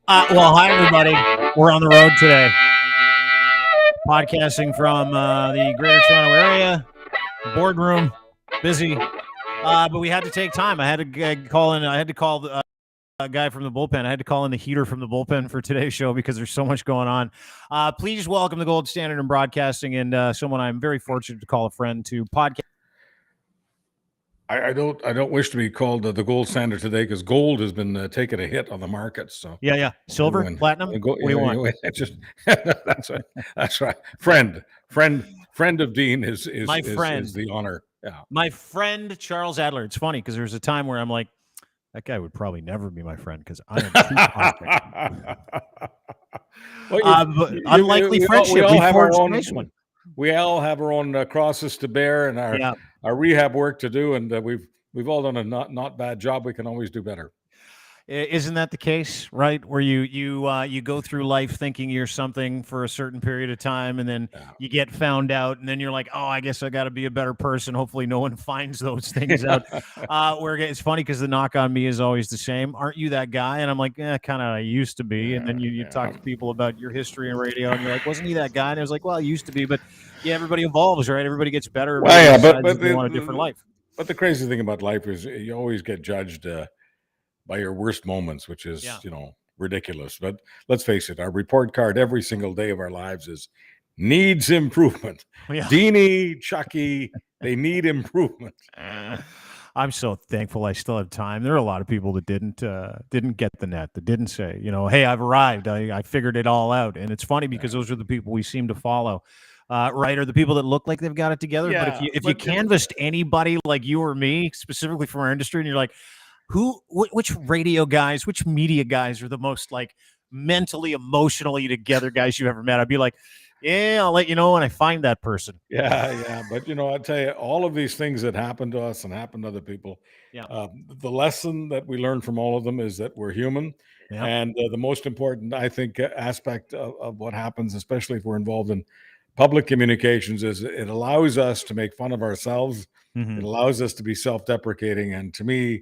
Well, hi, everybody. We're on the road today, podcasting from the Greater Toronto Area, boardroom, busy. But we had to take time. I had to call in. I had to call the guy from the bullpen. I had to call in the heater from the bullpen for today's show because there's so much going on. Please welcome the gold standard in broadcasting and someone I'm very fortunate to call a friend to podcast. I don't wish to be called the gold standard today because gold has been taking a hit on the market. So Yeah. Silver, platinum. What do you want? That's right. Friend of Dean is My friend. is the honor. Yeah. My friend Charles Adler. It's funny because there's a time where I'm like, that guy would probably never be my friend because I am too toxic. Unlikely friendship. We all have our own crosses to bear and our rehab work to do, and we've all done a not bad job. We can always do better. Isn't that the case, right? Where you go through life thinking you're something for a certain period of time, and then you get found out, and then you're like, oh, I guess I got to be a better person. Hopefully no one finds those things out. Where it's funny because the knock on me is always the same. Aren't you that guy? And I'm like, kind of I used to be. And then you talk to people about your history in radio, and you're like, wasn't he that guy? And I was like, well, I used to be. But yeah, everybody evolves, right? Everybody gets better. But they want a different life. But the crazy thing about life is you always get judged by your worst moments, which is, ridiculous. But let's face it, our report card every single day of our lives is needs improvement. Yeah. Deanie, Chucky, they need improvement. I'm so thankful I still have time. There are a lot of people that didn't get the net, that didn't say, hey, I've arrived. I figured it all out. And it's funny because those are the people we seem to follow. Right, or the people that look like they've got it together. Yeah, but if you canvassed anybody like you or me, specifically from our industry, and you're like, which radio guys, which media guys are the most like mentally, emotionally together guys you've ever met? I'd be like, yeah, I'll let you know when I find that person. Yeah. But, I tell you, all of these things that happen to us and happen to other people, the lesson that we learn from all of them is that we're human. Yeah. And the most important, I think, aspect of what happens, especially if we're involved in public communications, is it allows us to make fun of ourselves. Mm-hmm. It allows us to be self-deprecating. And to me,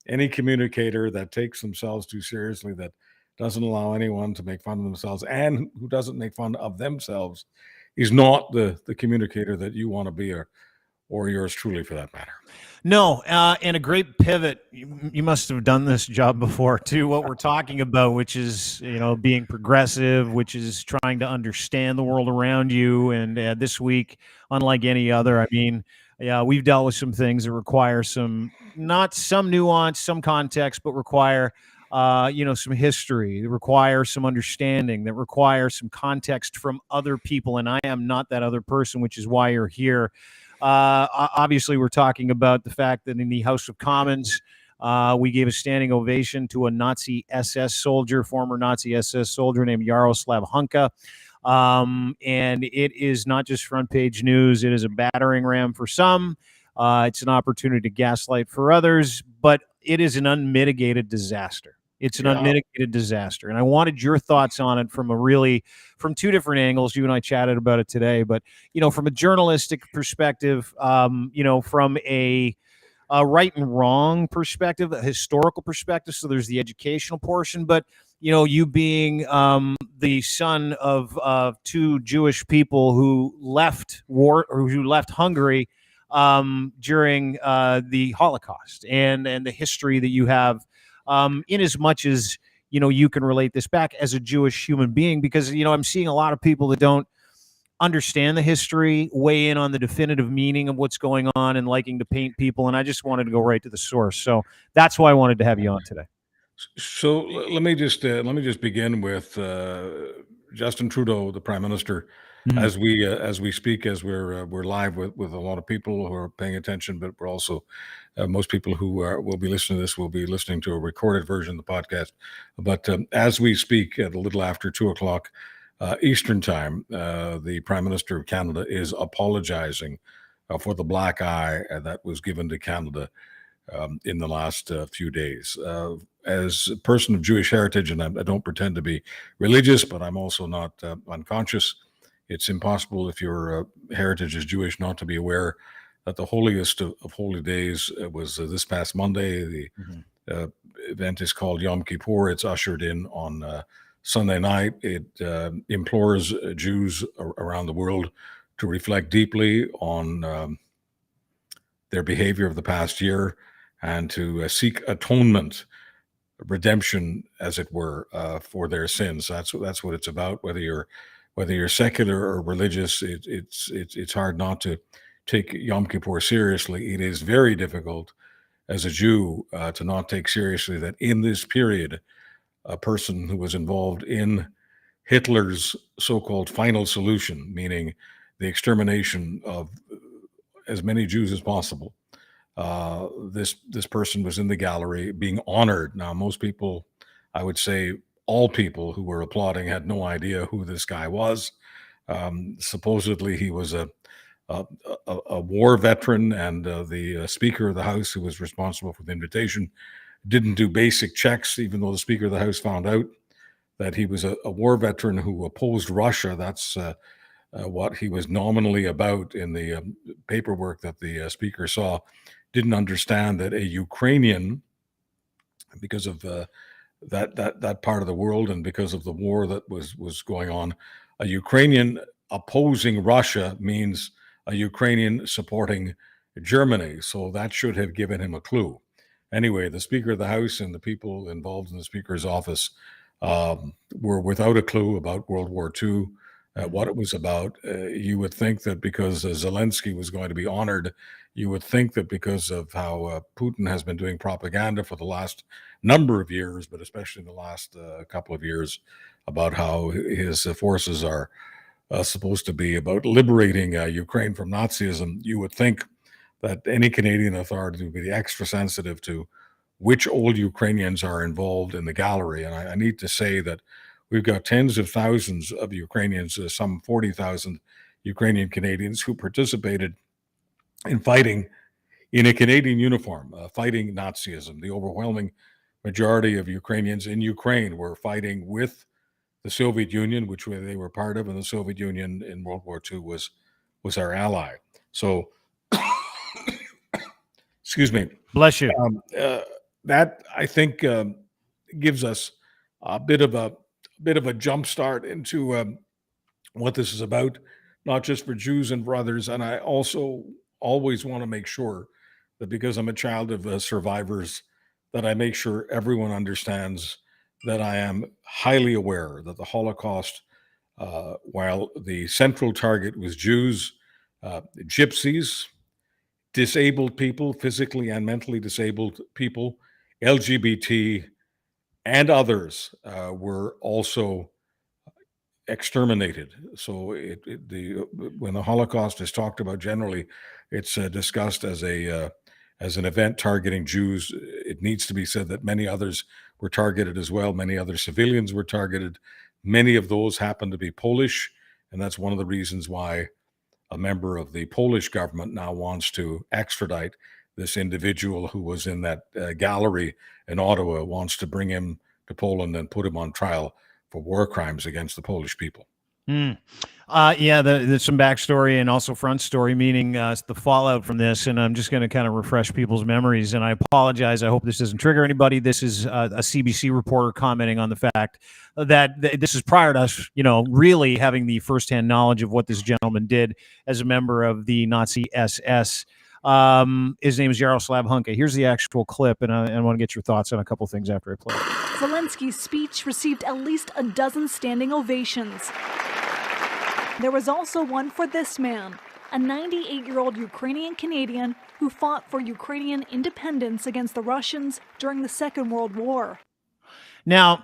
any communicator that takes themselves too seriously, that doesn't allow anyone to make fun of themselves and who doesn't make fun of themselves, is not the communicator that you want to be, or yours truly for that matter. No, and a great pivot. You must have done this job before to what we're talking about, which is, being progressive, which is trying to understand the world around you. And this week, unlike any other, I mean, we've dealt with some things that require some nuance, some context, but require, some history, that require some understanding, that require some context from other people. And I am not that other person, which is why you're here. Obviously, we're talking about the fact that in the House of Commons, we gave a standing ovation to a former Nazi SS soldier named Yaroslav Hunka. And it is not just front page news. It is a battering ram for some. It's an opportunity to gaslight for others, but it is an unmitigated disaster. It's an unmitigated disaster. And I wanted your thoughts on it from two different angles. You and I chatted about it today, but, from a journalistic perspective, from a right and wrong perspective, a historical perspective. So there's the educational portion, but, you being the son of two Jewish people who left Hungary during the Holocaust and the history that you have, in as much as, you can relate this back as a Jewish human being, because, I'm seeing a lot of people that don't understand the history, weigh in on the definitive meaning of what's going on and liking to paint people. And I just wanted to go right to the source. So that's why I wanted to have you on today. So let me just begin with Justin Trudeau, the Prime Minister, as we speak, as we're live with a lot of people who are paying attention, but we're also most people who will be listening to this will be listening to a recorded version of the podcast. But as we speak, at a little after 2:00 Eastern time, the Prime Minister of Canada is apologizing for the black eye that was given to Canada in the last few days. As a person of Jewish heritage, and I don't pretend to be religious, but I'm also not unconscious. It's impossible if your heritage is Jewish not to be aware that the holiest of holy days was this past Monday, event is called Yom Kippur. It's ushered in on Sunday night. It implores Jews around the world to reflect deeply on their behavior of the past year and to seek atonement, redemption, as it were, for their sins. That's what it's about. Whether you're secular or religious, it's hard not to take Yom Kippur seriously. It is very difficult as a Jew to not take seriously that in this period, a person who was involved in Hitler's so-called final solution, meaning the extermination of as many Jews as possible, this person was in the gallery being honored. Now, most people, I would say all people who were applauding, had no idea who this guy was. Supposedly, he was a war veteran, and the Speaker of the House, who was responsible for the invitation, didn't do basic checks, even though the Speaker of the House found out that he was a war veteran who opposed Russia. That's what he was nominally about in the paperwork that the Speaker saw. Didn't understand that a Ukrainian, because of that part of the world and because of the war that was going on, a Ukrainian opposing Russia means a Ukrainian supporting Germany. So that should have given him a clue. Anyway, the Speaker of the House and the people involved in the Speaker's office were without a clue about World War II, what it was about. You would think that because Zelensky was going to be honored, you would think that because of how Putin has been doing propaganda for the last number of years, but especially in the last couple of years, about how his forces are supposed to be about liberating Ukraine from Nazism, you would think that any Canadian authority would be extra sensitive to which old Ukrainians are involved in the gallery. And I need to say that we've got tens of thousands of Ukrainians, some 40,000 Ukrainian Canadians who participated in fighting in a Canadian uniform, fighting Nazism. The overwhelming majority of Ukrainians in Ukraine were fighting with the Soviet Union, which they were part of, and the Soviet Union in World War II was our ally. So, excuse me. Bless you. That, I think, gives us a bit of a jump start into what this is about, not just for Jews and for others. And I also always want to make sure that, because I'm a child of survivors, that I make sure everyone understands that I am highly aware that the Holocaust, while the central target was Jews, gypsies, disabled people, physically and mentally disabled people, LGBT, and others were also exterminated. So when the Holocaust is talked about generally, it's discussed as an event targeting Jews. It needs to be said that many others were targeted as well. Many other civilians were targeted. Many of those happen to be Polish, and that's one of the reasons why a member of the Polish government now wants to extradite this individual who was in that gallery in Ottawa, wants to bring him to Poland and put him on trial for war crimes against the Polish people. Yeah, there's some backstory and also front story, meaning the fallout from this. And I'm just going to kind of refresh people's memories. And I apologize. I hope this doesn't trigger anybody. This is a CBC reporter commenting on the fact that this is prior to us, really having the firsthand knowledge of what this gentleman did as a member of the Nazi SS. His name is Yaroslav Hunka. Here's the actual clip, and I want to get your thoughts on a couple things after I play it. Zelensky's speech received at least a dozen standing ovations. There was also one for this man, a 98-year-old Ukrainian Canadian who fought for Ukrainian independence against the Russians during the Second World War. Now,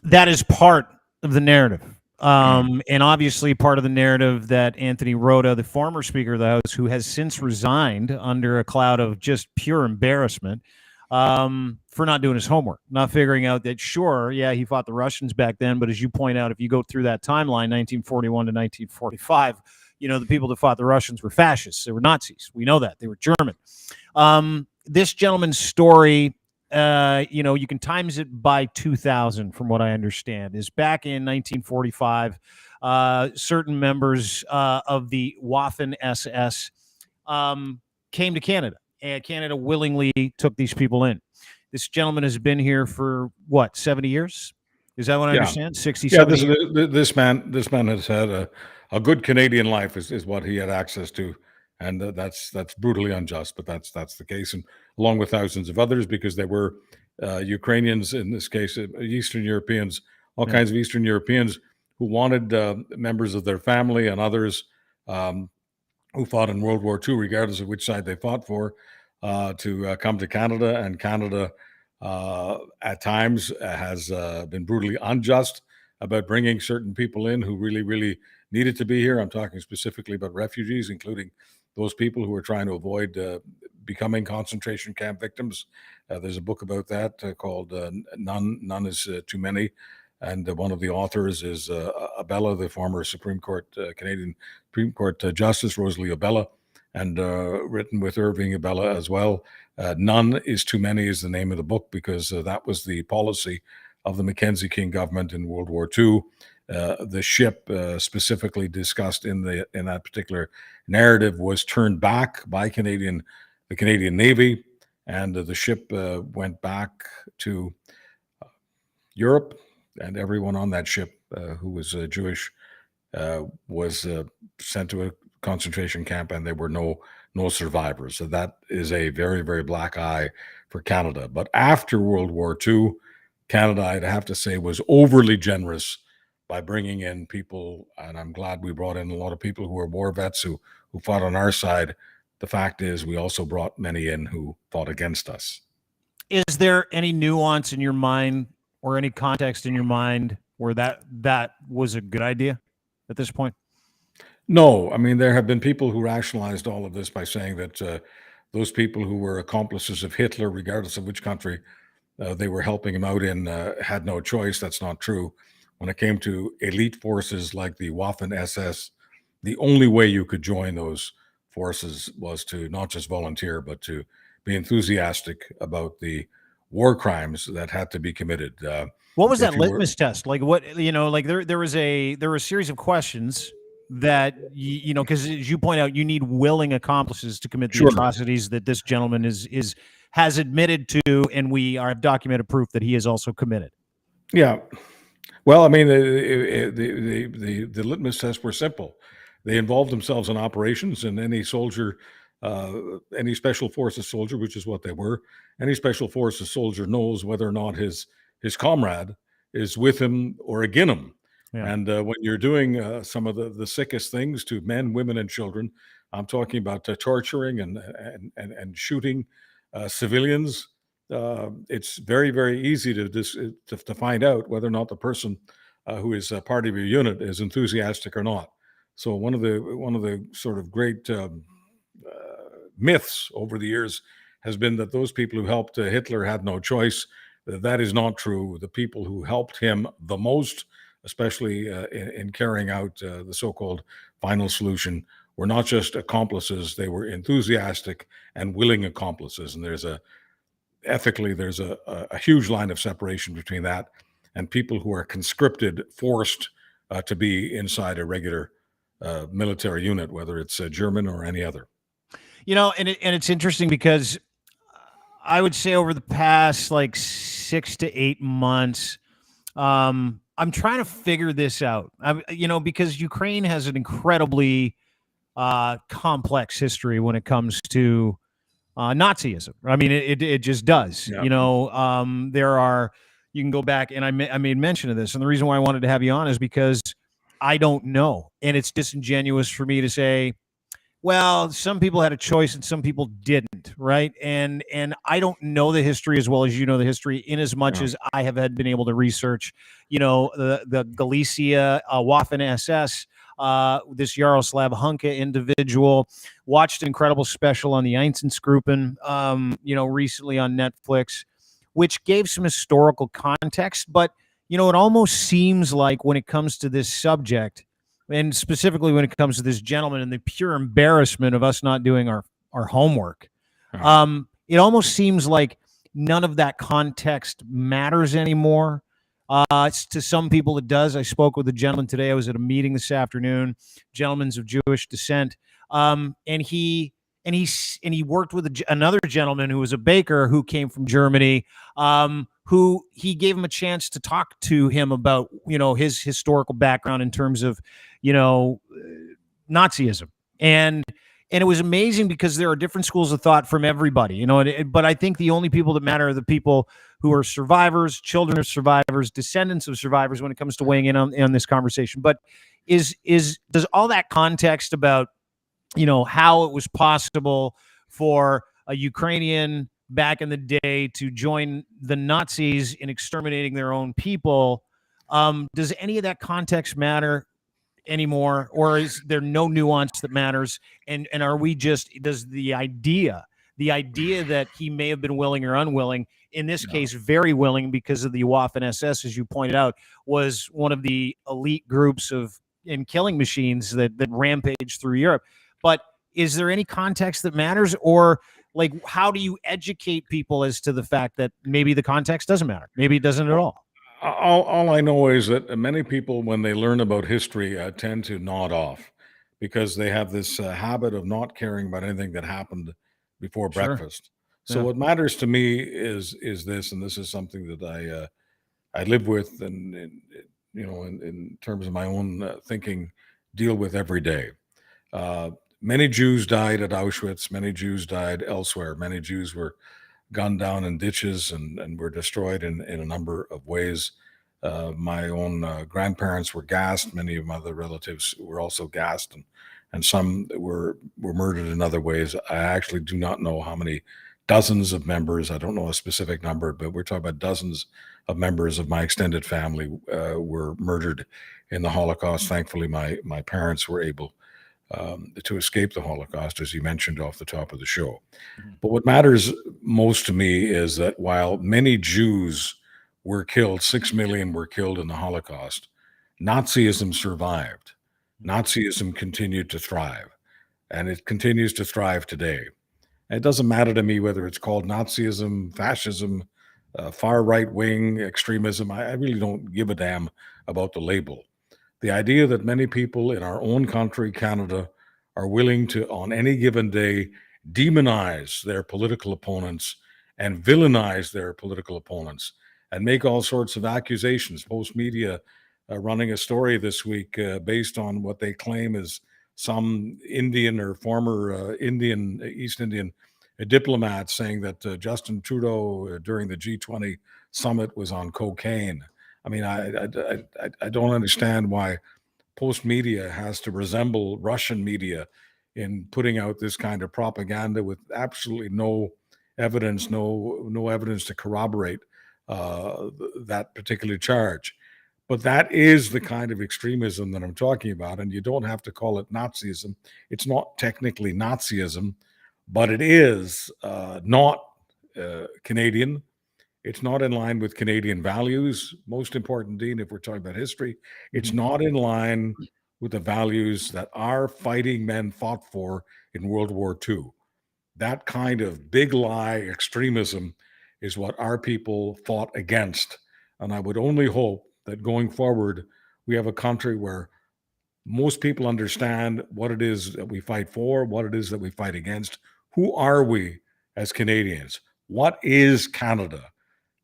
that is part of the narrative. And obviously part of the narrative that Anthony Rota, the former Speaker of the House, who has since resigned under a cloud of just pure embarrassment for not doing his homework, not figuring out that, sure, yeah, he fought the Russians back then, but as you point out, if you go through that timeline, 1941 to 1945, the people that fought the Russians were fascists. They were Nazis. We know that. They were German. This gentleman's story, you can times it by 2000, from what I understand, is back in 1945. Certain members of the Waffen SS came to Canada, and Canada willingly took these people in. This gentleman has been here for what, 70 years? Is that what I Yeah. understand? 60, Yeah, 70 years? this man has had a good Canadian life is what he had access to, and that's brutally unjust, but that's the case, and along with thousands of others, because they were Ukrainians, in this case, Eastern Europeans, all Yeah. kinds of Eastern Europeans who wanted members of their family and others um, who fought in World War II, regardless of which side they fought for, to come to Canada. And Canada, at times, has been brutally unjust about bringing certain people in who really, really needed to be here. I'm talking specifically about refugees, including those people who are trying to avoid becoming concentration camp victims. There's a book about that called None is Too Many. And one of the authors is Abella, the former Supreme Court, Canadian Supreme Court Justice, Rosalie Abella, and written with Irving Abella as well. None is Too Many is the name of the book, because that was the policy of the Mackenzie King government in World War II. The ship specifically discussed in that particular narrative was turned back by the Canadian Navy, and the ship went back to Europe, and everyone on that ship who was Jewish was sent to a concentration camp, and there were no survivors. So that is a very, very black eye for Canada. But after World War II, Canada, I'd have to say, was overly generous by bringing in people, and I'm glad we brought in a lot of people who were war vets who fought on our side. The fact is, we also brought many in who fought against us. Is there any nuance in your mind or any context in your mind where that was a good idea at this point? No, I mean, there have been people who rationalized all of this by saying that those people who were accomplices of Hitler, regardless of which country they were helping him out in, had no choice. That's not true. When it came to elite forces like the Waffen SS, the only way you could join those forces was to not just volunteer, but to be enthusiastic about the war crimes that had to be committed. What was that if you were, litmus test? Like what, like there was a series of questions that because as you point out, you need willing accomplices to commit the Sure. atrocities that this gentleman has admitted to, and we have documented proof that he has also committed. Yeah. Well, I mean, the litmus tests were simple. They involved themselves in operations, and any soldier, any special forces soldier, which is what they were, any special forces soldier knows whether or not his comrade is with him or against him. Yeah. And when you're doing some of the sickest things to men, women, and children, I'm talking about torturing and shooting civilians. It's very, very easy to find out whether or not the person who is a part of your unit is enthusiastic or not. So one of the sort of great myths over the years has been that those people who helped Hitler had no choice. That is not true. The people who helped him the most, especially in carrying out the so-called final solution, were not just accomplices; they were enthusiastic and willing accomplices. And ethically, there's a huge line of separation between that and people who are conscripted, forced to be inside a regular military unit, whether it's German or any other. And it's interesting because I would say over the past like 6 to 8 months, I'm trying to figure this out. Because Ukraine has an incredibly complex history when it comes to Nazism. I mean, it just does. Yeah. You can go back, and I made mention of this, and the reason why I wanted to have you on is because I don't know, and it's disingenuous for me to say, well, some people had a choice and some people didn't, right? And I don't know the history as well as you know the history, in as much as I have been able to research, the Galicia Waffen SS, this Yaroslav Hunka individual. Watched an incredible special on the Einsatzgruppen, recently on Netflix, which gave some historical context. But, it almost seems like when it comes to this subject, and specifically when it comes to this gentleman and the pure embarrassment of us not doing our homework, it almost seems like none of that context matters anymore. To some people it does. I spoke with a gentleman today. I was at a meeting this afternoon, gentleman's of Jewish descent, and he and he worked with another gentleman who was a baker who came from Germany, who he gave him a chance to talk to him about, his historical background in terms of, Nazism. And it was amazing because there are different schools of thought from everybody, but I think the only people that matter are the people who are survivors, children of survivors, descendants of survivors when it comes to weighing in on this conversation. But does all that context about, how it was possible for a Ukrainian back in the day to join the Nazis in exterminating their own people, does any of that context matter anymore, or is there no nuance that matters? And are we does the idea that he may have been willing or unwilling, in this case very willing, because of the Waffen SS, as you pointed out, was one of the elite groups in killing machines that rampaged through Europe. But is there any context that matters, or like, how do you educate people as to the fact that maybe the context doesn't matter, maybe it doesn't at all? All I know is that many people, when they learn about history, tend to nod off because they have this habit of not caring about anything that happened before Sure. breakfast. So Yeah. what matters to me is this, and this is something that I live with, and in terms of my own thinking, deal with every day. Many Jews died at Auschwitz. Many Jews died elsewhere. Many Jews were gunned down in ditches and were destroyed in a number of ways. My own grandparents were gassed. Many of my other relatives were also gassed, and some were murdered in other ways. I actually do not know how many dozens of members. I don't know a specific number, but we're talking about dozens of members of my extended family were murdered in the Holocaust. Thankfully, my parents were able to escape the Holocaust, as you mentioned off the top of the show. But what matters most to me is that while many Jews were killed, 6 million were killed in the Holocaust, Nazism survived. Nazism continued to thrive, and it continues to thrive today. And it doesn't matter to me whether it's called Nazism, fascism, far right-wing extremism. I really don't give a damn about the label. The idea that many people in our own country, Canada, are willing to, on any given day, demonize their political opponents and villainize their political opponents and make all sorts of accusations. Post media running a story this week based on what they claim is some Indian or former East Indian diplomat saying that Justin Trudeau during the G20 summit was on cocaine. I mean, I don't understand why post media has to resemble Russian media in putting out this kind of propaganda with absolutely no evidence, no evidence to corroborate that particular charge. But that is the kind of extremism that I'm talking about, and you don't have to call it Nazism. It's not technically Nazism, but it is not Canadian. It's not in line with Canadian values. Most important, Dean, if we're talking about history, it's not in line with the values that our fighting men fought for in World War II. That kind of big lie extremism is what our people fought against. And I would only hope that going forward, we have a country where most people understand what it is that we fight for, what it is that we fight against. Who are we as Canadians? What is Canada?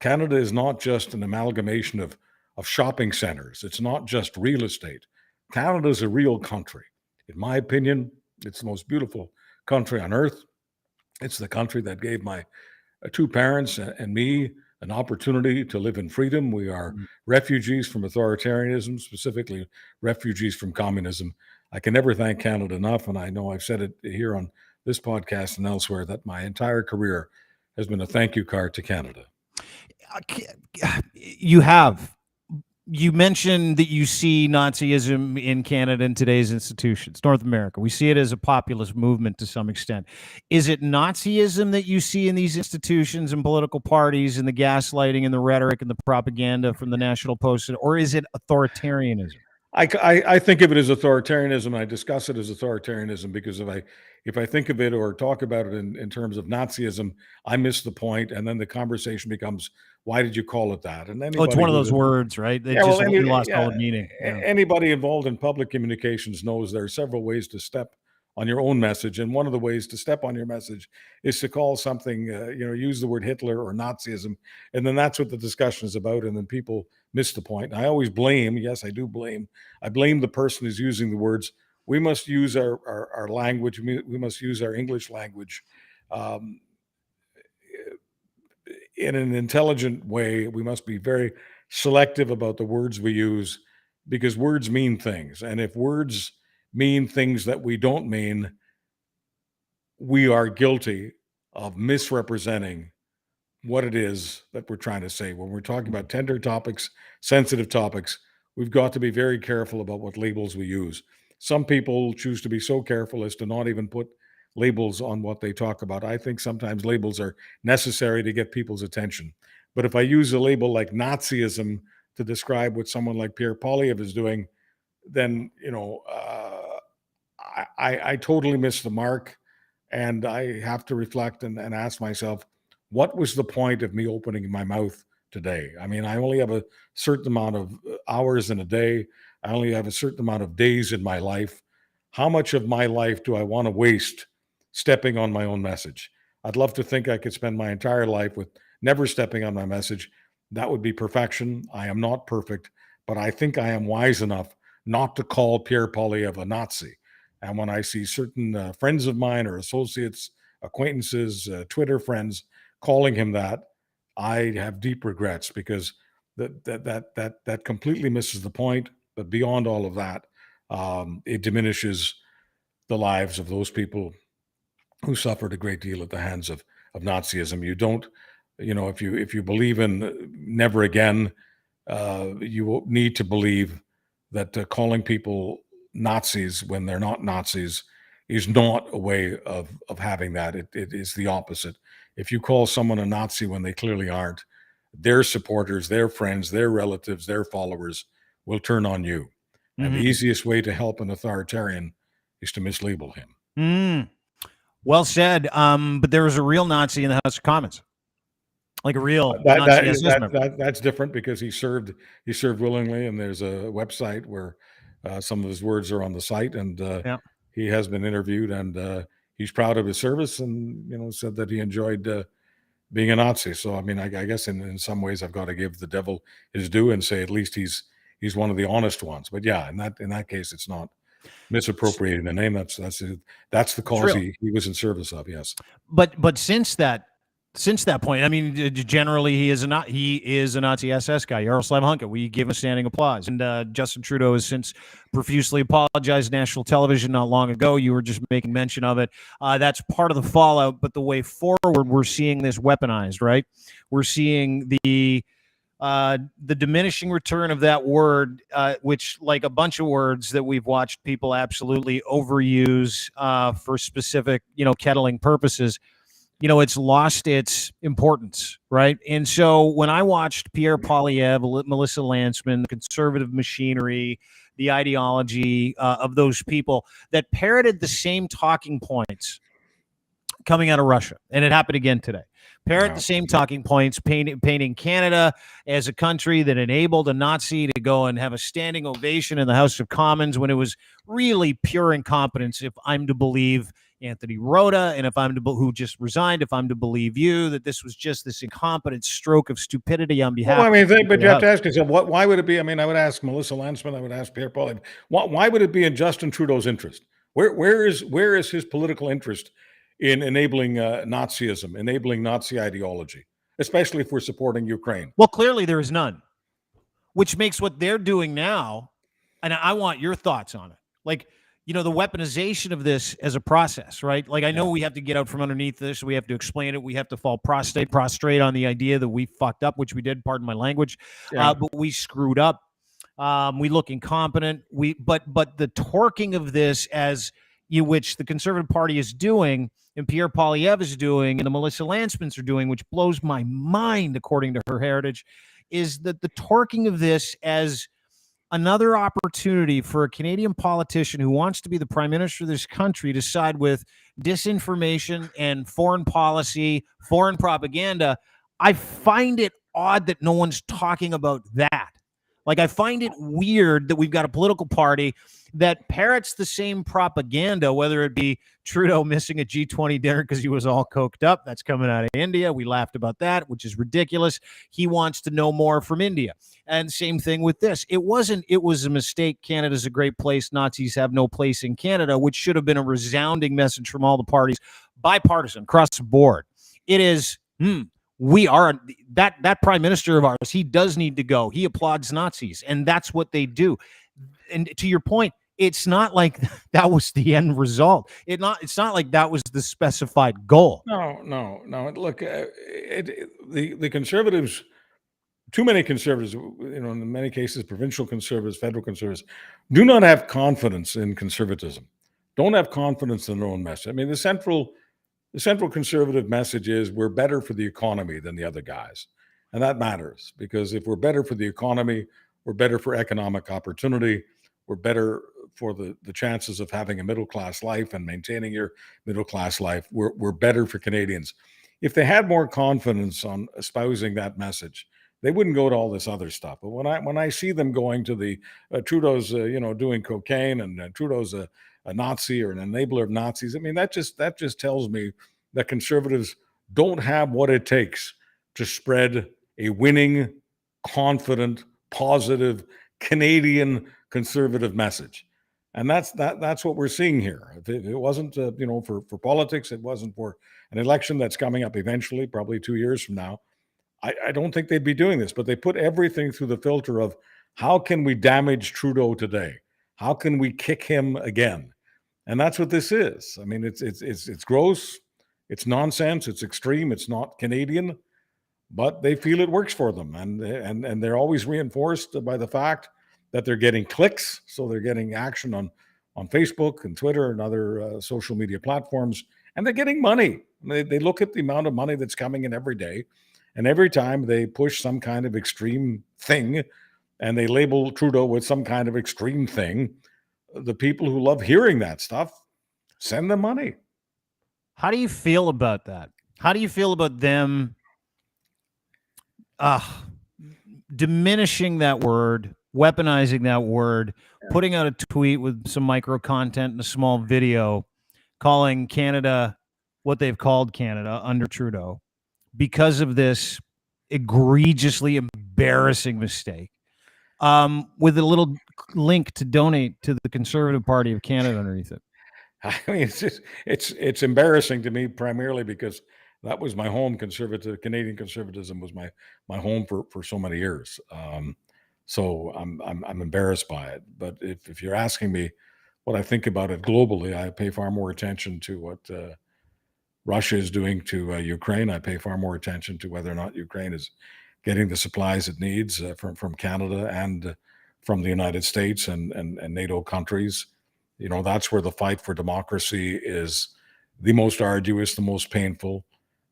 Canada is not just an amalgamation of shopping centers. It's not just real estate. Canada is a real country. In my opinion, it's the most beautiful country on earth. It's the country that gave my two parents and me an opportunity to live in freedom. We are refugees from authoritarianism, specifically refugees from communism. I can never thank Canada enough, and I know I've said it here on this podcast and elsewhere that my entire career has been a thank you card to Canada. You mentioned that you see Nazism in Canada in today's institutions, North America. We see it as a populist movement to some extent. Is it Nazism that you see in these institutions and political parties and the gaslighting and the rhetoric and the propaganda from the National Post, or is it authoritarianism? I think of it as authoritarianism. I discuss it as authoritarianism because if I think of it or talk about it in terms of Nazism, I miss the point, and then the conversation becomes, why did you call it that? And it's one of those words, right? They lost all the meaning. Yeah. Anybody involved in public communications knows there are several ways to step on your own message. And one of the ways to step on your message is to call something, use the word Hitler or Nazism. And then that's what the discussion is about. And then people miss the point. And I always blame, yes, I do blame. I blame the person who's using the words. We must use our language. We must use our English language in an intelligent way. We must be very selective about the words we use, because words mean things. And if words mean things that we don't mean, we are guilty of misrepresenting what it is that we're trying to say. When we're talking about tender topics, sensitive topics, we've got to be very careful about what labels we use. Some people choose to be so careful as to not even put labels on what they talk about. I think sometimes labels are necessary to get people's attention. But if I use a label like Nazism to describe what someone like Pierre Poilievre is doing, then, I totally missed the mark. And I have to reflect and ask myself, what was the point of me opening my mouth today? I mean, I only have a certain amount of hours in a day. I only have a certain amount of days in my life. How much of my life do I want to waste stepping on my own message? I'd love to think I could spend my entire life with never stepping on my message. That would be perfection. I am not perfect, but I think I am wise enough not to call Pierre Poilievre a Nazi. And when I see certain friends of mine or associates, acquaintances, Twitter friends calling him that, I have deep regrets, because that completely misses the point. But beyond all of that, it diminishes the lives of those people who suffered a great deal at the hands of Nazism. You don't, if you believe in never again, you need to believe that calling people Nazis when they're not Nazis is not a way of having that. It is the opposite. If you call someone a Nazi when they clearly aren't, their supporters, their friends, their relatives, their followers will turn on you. And the easiest way to help an authoritarian is to mislabel him. Well said. But there was a real Nazi in the House of Commons, like a real Nazi SS member. That's different, because he served willingly, and there's a website where some of his words are on the site, and he has been interviewed, and he's proud of his service, and said that he enjoyed being a Nazi. So I mean, I guess in some ways I've got to give the devil his due and say at least he's one of the honest ones. But yeah, in that case, it's not misappropriating the name. That's the cause he was in service of. Yes. But since that point, I mean, generally he is a Nazi SS guy. Yaroslav Hunka, we give him a standing applause. And Justin Trudeau has since profusely apologized national television not long ago. You were just making mention of it. That's part of the fallout. But the way forward, we're seeing this weaponized, right? We're seeing the diminishing return of that word, which, like a bunch of words that we've watched people absolutely overuse for specific, kettling purposes, it's lost its importance, right? And so when I watched Pierre Poilievre, Melissa Lantsman, the conservative machinery, the ideology of those people that parroted the same talking points coming out of Russia, and it happened again today, parrot the same talking points, painting Canada as a country that enabled a Nazi to go and have a standing ovation in the House of Commons when it was really pure incompetence, if I'm to believe Anthony Rota, and if I'm to who just resigned, if I'm to believe you, that this was just this incompetent stroke of stupidity on behalf. Well, I mean, but you have to ask yourself, why would it be? I mean, I would ask Melissa Lantsman, I would ask Pierre Poilievre, why would it be in Justin Trudeau's interest? Where is his political interest in enabling Nazism, enabling Nazi ideology, especially if we're supporting Ukraine? Well, clearly there is none, which makes what they're doing now, and I want your thoughts on it. Like, the weaponization of this as a process, right? Like, I know we have to get out from underneath this. We have to explain it. We have to fall prostrate on the idea that we fucked up, which we did, pardon my language, but we screwed up. We look incompetent. But the torquing of this which the Conservative Party is doing, and Pierre Poilievre is doing, and the Melissa Lantsmans are doing, which blows my mind according to her heritage, is that the torquing of this as another opportunity for a Canadian politician who wants to be the prime minister of this country to side with disinformation and foreign policy, foreign propaganda. I find it odd that no one's talking about that. Like, I find it weird that we've got a political party that parrots the same propaganda, whether it be Trudeau missing a G20 dinner because he was all coked up. That's coming out of India. We laughed about that, which is ridiculous. He wants to know more from India. And same thing with this. It was a mistake. Canada's a great place. Nazis have no place in Canada, which should have been a resounding message from all the parties, bipartisan, across the board. It is, we are that prime minister of ours. He does need to go. He applauds Nazis, and that's what they do. And to your point, it's not like that was the end result. It's not like that was the specified goal. No. Look, the conservatives, too many conservatives, in many cases, provincial conservatives, federal conservatives, do not have confidence in conservatism. Don't have confidence in their own message. I mean, the central conservative message is we're better for the economy than the other guys. And that matters, because if we're better for the economy, we're better for economic opportunity, we're better for the chances of having a middle-class life and maintaining your middle-class life. We're better for Canadians. If they had more confidence on espousing that message, they wouldn't go to all this other stuff. But when I see them going to the Trudeau's, doing cocaine, and Trudeau's a Nazi or an enabler of Nazis, I mean, that just tells me that conservatives don't have what it takes to spread a winning, confident, positive Canadian conservative message. And that's what we're seeing here. If it wasn't, for politics, it wasn't for an election that's coming up eventually, probably 2 years from now, I don't think they'd be doing this. But they put everything through the filter of how can we damage Trudeau today? How can we kick him again? And that's what this is. I mean, it's gross, it's nonsense, it's extreme, it's not Canadian, but they feel it works for them, and they're always reinforced by the fact that they're getting clicks, so they're getting action on Facebook and Twitter and other social media platforms, and they're getting money. They look at the amount of money that's coming in every day, and every time they push some kind of extreme thing, and they label Trudeau with some kind of extreme thing, the people who love hearing that stuff send them money. How do you feel about that? How do you feel about them diminishing that word, weaponizing that word, putting out a tweet with some micro content and a small video calling Canada what they've called Canada under Trudeau because of this egregiously embarrassing mistake, with a little link to donate to the Conservative Party of Canada underneath it? I mean, it's embarrassing to me primarily because that was my home. Canadian conservatism was my home for so many years. So I'm embarrassed by it. But if you're asking me what I think about it globally, I pay far more attention to what Russia is doing to Ukraine. I pay far more attention to whether or not Ukraine is getting the supplies it needs from Canada and from the United States and NATO countries. That's where the fight for democracy is the most arduous, the most painful,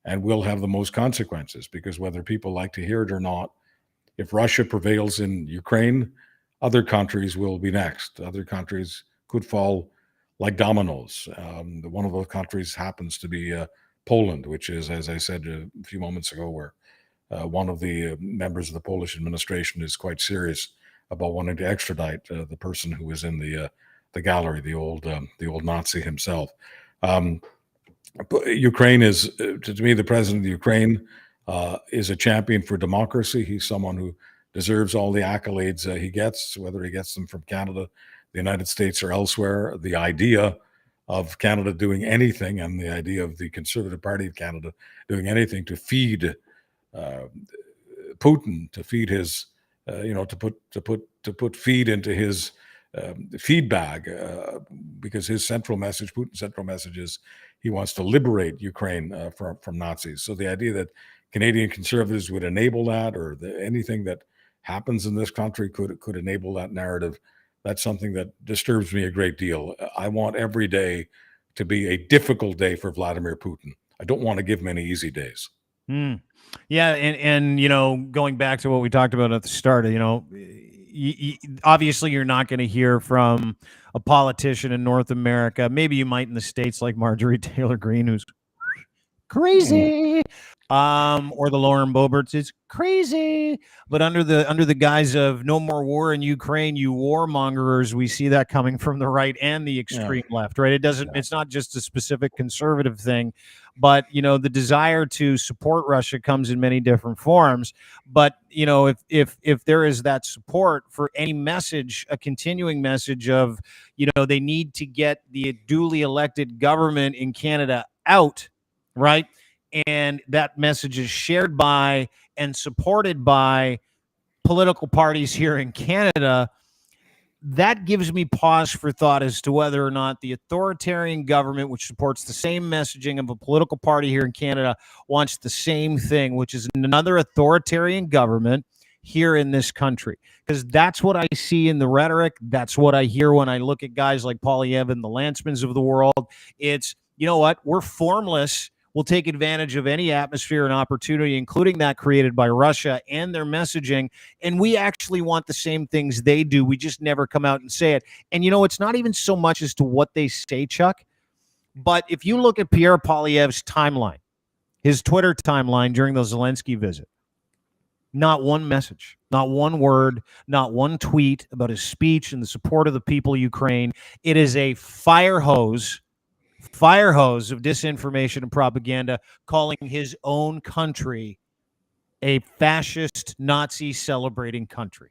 and will have the most consequences, because whether people like to hear it or not, if Russia prevails in Ukraine, other countries will be next. Other countries could fall like dominoes. One of those countries happens to be Poland, which is, as I said a few moments ago, where one of the members of the Polish administration is quite serious about wanting to extradite the person who was in the gallery, the old Nazi himself. Ukraine is, to me, the president of Ukraine is a champion for democracy. He's someone who deserves all the accolades he gets, whether he gets them from Canada, the United States, or elsewhere. The idea of Canada doing anything, and the idea of the Conservative Party of Canada doing anything to feed Putin, to feed his, to put feed into his feed bag, because his central message, Putin's central message, is he wants to liberate Ukraine from Nazis. So the idea that Canadian conservatives would enable that, or anything that happens in this country could enable that narrative, that's something that disturbs me a great deal. I want every day to be a difficult day for Vladimir Putin. I don't want to give him any easy days. Yeah, and going back to what we talked about at the start, obviously you're not going to hear from a politician in North America. Maybe you might in the States, like Marjorie Taylor Greene, who's crazy. Or the Lauren Boeberts, it's crazy. But under the guise of no more war in Ukraine, you warmongers, we see that coming from the right and the extreme left, right? It's not just a specific conservative thing, but the desire to support Russia comes in many different forms. But if there is that support for any message, a continuing message of they need to get the duly elected government in Canada out, right? And that message is shared by and supported by political parties here in Canada, that gives me pause for thought as to whether or not the authoritarian government, which supports the same messaging of a political party here in Canada, wants the same thing, which is another authoritarian government here in this country. Because that's what I see in the rhetoric. That's what I hear when I look at guys like Poilievre and the Lancemans of the world. It's, we're formless. We'll take advantage of any atmosphere and opportunity, including that created by Russia and their messaging. And we actually want the same things they do. We just never come out and say it. And, it's not even so much as to what they say, Chuck. But if you look at Pierre Poilievre's timeline, his Twitter timeline during the Zelensky visit, not one message, not one word, not one tweet about his speech and the support of the people of Ukraine. It is a fire hose of disinformation and propaganda, calling his own country a fascist Nazi celebrating country.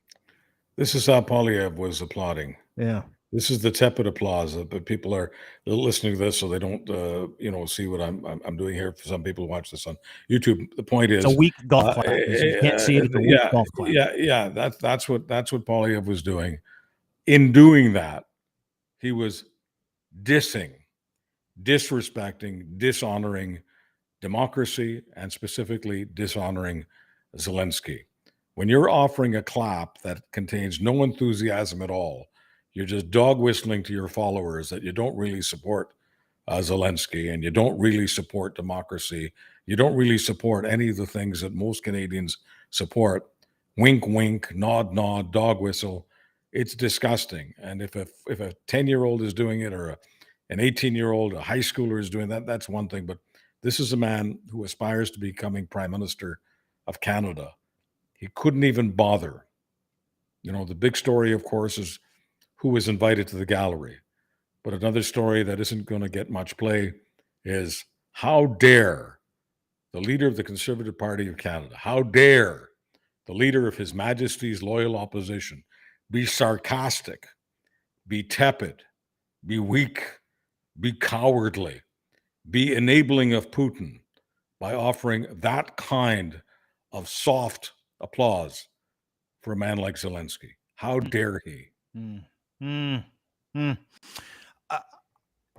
This is how Poilievre was applauding. Yeah. This is the tepid applause that people are listening to this, so they don't, see what I'm doing here. For some people who watch this on YouTube, the point is it's a weak golf clap. You can't see it. It's a weak golf clap. Yeah. That's what Poilievre was doing. In doing that, he was disrespecting, dishonoring democracy, and specifically dishonoring Zelensky. When you're offering a clap that contains no enthusiasm at all, you're just dog whistling to your followers that you don't really support Zelensky, and you don't really support democracy. You don't really support any of the things that most Canadians support. Wink, wink, nod, nod, dog whistle. It's disgusting. And if a 10-year-old is doing it, or an 18-year-old, a high schooler is doing that, that's one thing. But this is a man who aspires to becoming Prime Minister of Canada. He couldn't even bother. The big story, of course, is who was invited to the gallery. But another story that isn't going to get much play is how dare the leader of the Conservative Party of Canada, how dare the leader of His Majesty's loyal opposition be sarcastic, be tepid, be weak, be cowardly, be enabling of Putin by offering that kind of soft applause for a man like Zelensky. How dare he?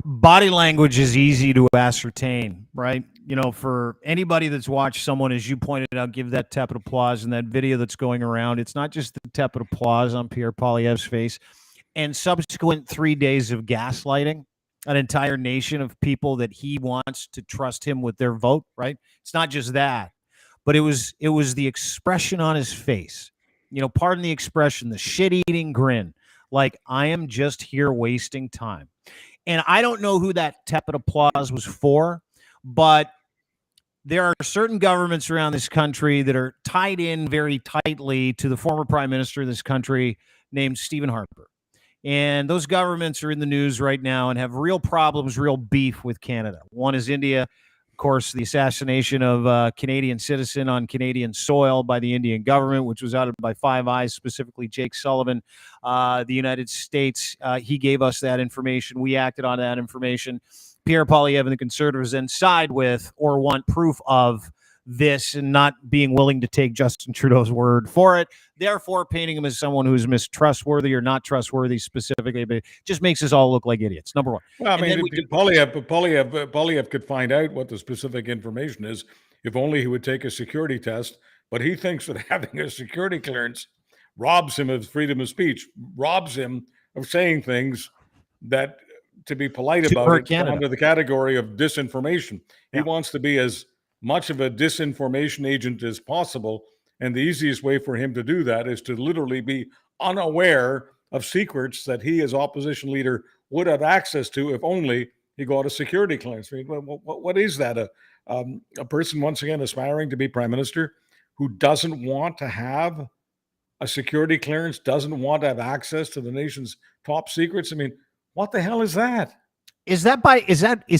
Body language is easy to ascertain, right? For anybody that's watched someone, as you pointed out, give that tepid applause in that video that's going around, it's not just the tepid applause on Pierre Poilievre's face and subsequent 3 days of gaslighting an entire nation of people that he wants to trust him with their vote, right? It's not just that, but it was the expression on his face. Pardon the expression, the shit-eating grin, like, I am just here wasting time. And I don't know who that tepid applause was for, but there are certain governments around this country that are tied in very tightly to the former prime minister of this country named Stephen Harper. And those governments are in the news right now and have real problems, real beef with Canada. One is India. Of course, the assassination of a Canadian citizen on Canadian soil by the Indian government, which was outed by Five Eyes, specifically Jake Sullivan. The United States, he gave us that information. We acted on that information. Pierre Poilievre and the Conservatives then side with or want proof of this and not being willing to take Justin Trudeau's word for it, therefore painting him as someone who's mistrustworthy or not trustworthy specifically, but it just makes us all look like idiots, number one. Well, I mean, Poilievre could find out what the specific information is if only he would take a security test, but he thinks that having a security clearance robs him of freedom of speech, robs him of saying things that, to be polite about it, under the category of disinformation. He wants to be as much of a disinformation agent as possible, and the easiest way for him to do that is to literally be unaware of secrets that he, as opposition leader, would have access to if only he got a security clearance. I mean, what is that? A person, once again, aspiring to be prime minister who doesn't want to have a security clearance, doesn't want to have access to the nation's top secrets. I mean, what the hell is that? Is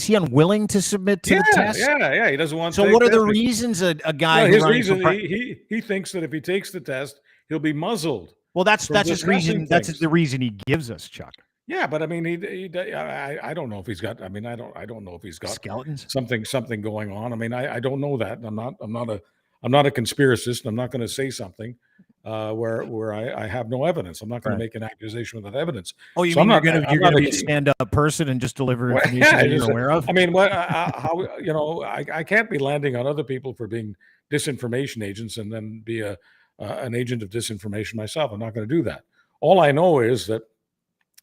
he unwilling to submit to the test? Yeah. He doesn't want to. So what are the reasons a guy? Well, his reason, he thinks that if he takes the test, he'll be muzzled. Well, that's his reason. That's the reason he gives us, Chuck. Yeah, but I mean, I don't know if he's got. I mean, I don't know if he's got skeletons, something going on. I mean, I don't know that. I'm not a conspiracist. I'm not going to say something where I have no evidence. I'm not going to make an accusation without evidence. Oh, you mean you're going to be a stand-up person and just deliver information that you're aware of? I mean, how I can't be landing on other people for being disinformation agents and then be an agent of disinformation myself. I'm not going to do that. All I know is that,